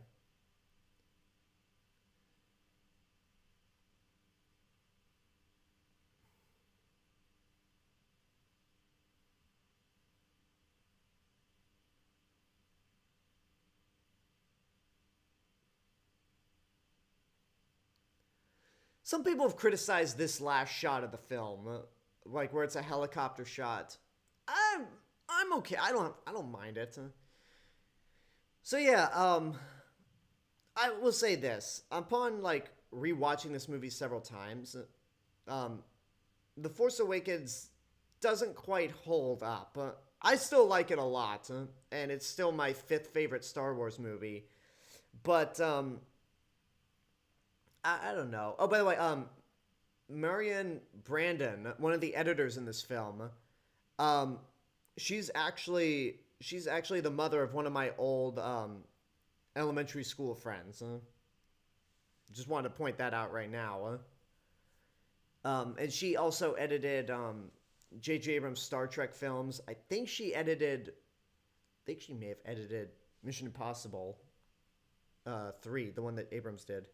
Some people have criticized this last shot of the film, like where it's a helicopter shot. I'm okay. I don't mind it. So yeah, I will say this. Upon like rewatching this movie several times, The Force Awakens doesn't quite hold up. I still like it a lot, and it's still my 5th favorite Star Wars movie. But I don't know. Oh, by the way, Marion Brandon, one of the editors in this film, she's actually the mother of one of my old elementary school friends. Just wanted to point that out right now. And she also edited J.J. Abrams' Star Trek films. I think she may have edited Mission Impossible 3, the one that Abrams did.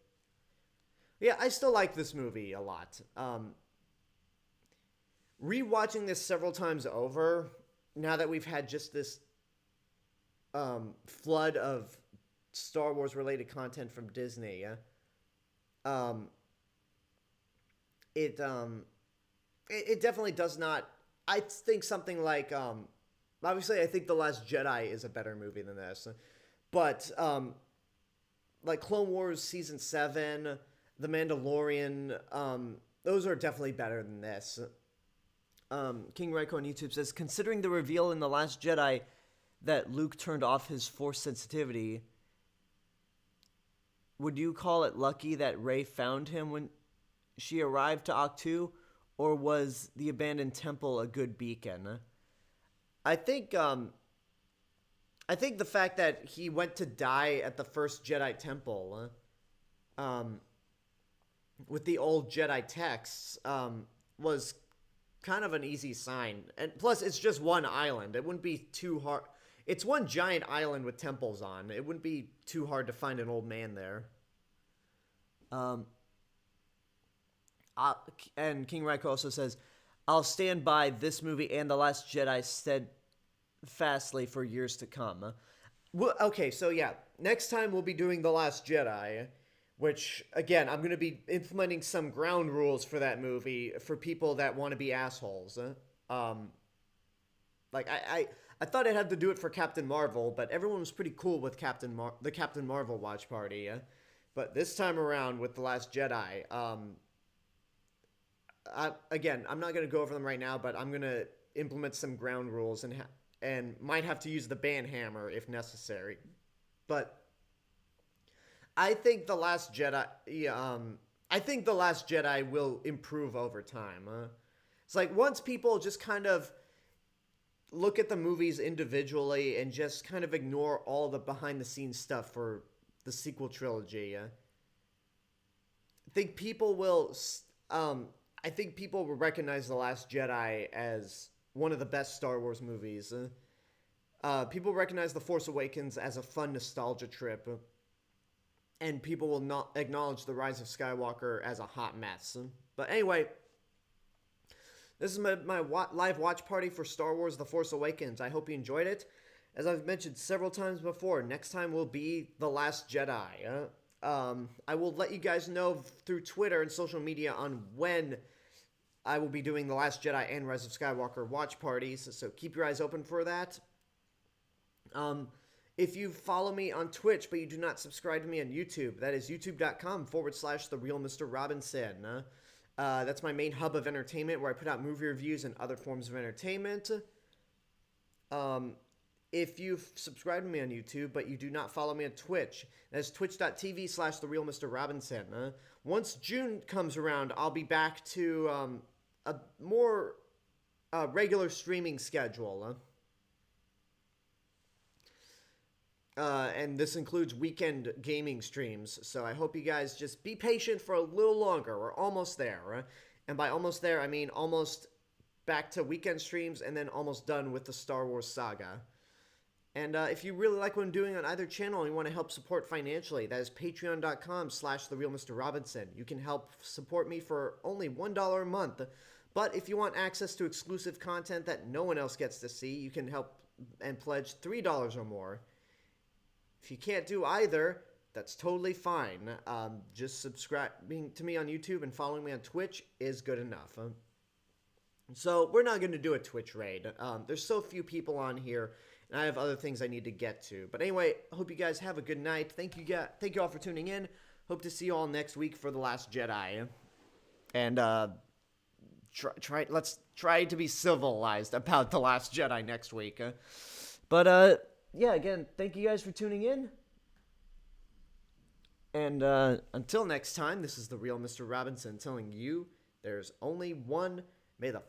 Yeah, I still like this movie a lot. Rewatching this several times over, now that we've had just this flood of Star Wars related content from Disney, it definitely does not. I think something like obviously I think The Last Jedi is a better movie than this, but like Clone Wars Season 7, The Mandalorian, those are definitely better than this. King Raiko on YouTube says, considering the reveal in The Last Jedi that Luke turned off his Force sensitivity, would you call it lucky that Rey found him when she arrived to Ahch-To, or was the abandoned temple a good beacon? I think the fact that he went to die at the first Jedi temple, with the old Jedi texts, was kind of an easy sign. And plus, it's just one island. It wouldn't be too hard. It's one giant island with temples on. It wouldn't be too hard to find an old man there. And King Raiko also says, I'll stand by this movie and The Last Jedi steadfastly for years to come. Well, okay, so yeah, next time we'll be doing The Last Jedi, which, again, I'm going to be implementing some ground rules for that movie for people that want to be assholes. Like, I thought I'd have to do it for Captain Marvel, but everyone was pretty cool with the Captain Marvel watch party. But this time around with The Last Jedi, again, I'm not going to go over them right now, but I'm going to implement some ground rules and might have to use the ban hammer if necessary. But I think The Last Jedi, will improve over time. It's like once people just kind of look at the movies individually and just kind of ignore all the behind the scenes stuff for the sequel trilogy. I think people will recognize The Last Jedi as one of the best Star Wars movies. People recognize The Force Awakens as a fun nostalgia trip. And people will not acknowledge The Rise of Skywalker as a hot mess. But anyway, this is my live watch party for Star Wars The Force Awakens. I hope you enjoyed it. As I've mentioned several times before, next time will be The Last Jedi. I will let you guys know through Twitter and social media on when I will be doing The Last Jedi and Rise of Skywalker watch parties, so keep your eyes open for that. If you follow me on Twitch, but you do not subscribe to me on YouTube, that is youtube.com/TheRealMrRobinson. That's my main hub of entertainment where I put out movie reviews and other forms of entertainment. If you've subscribed to me on YouTube, but you do not follow me on Twitch, that's twitch.tv/TheRealMrRobinson. Once June comes around, I'll be back to a more regular streaming schedule. And this includes weekend gaming streams, so I hope you guys just be patient for a little longer. We're almost there. And by almost there, I mean almost back to weekend streams and then almost done with the Star Wars Saga. And if you really like what I'm doing on either channel and you want to help support financially, that is patreon.com/TheRealMrRobinson. You can help support me for only $1 a month. But if you want access to exclusive content that no one else gets to see, you can help and pledge $3 or more. If you can't do either, that's totally fine. Just subscribing to me on YouTube and following me on Twitch is good enough. So we're not going to do a Twitch raid. There's so few people on here, and I have other things I need to get to. But anyway, hope you guys have a good night. Thank you all for tuning in. Hope to see you all next week for The Last Jedi. And let's try to be civilized about The Last Jedi next week. But yeah, again, thank you guys for tuning in. And until next time, this is the real Mr. Robinson telling you there's only one. May the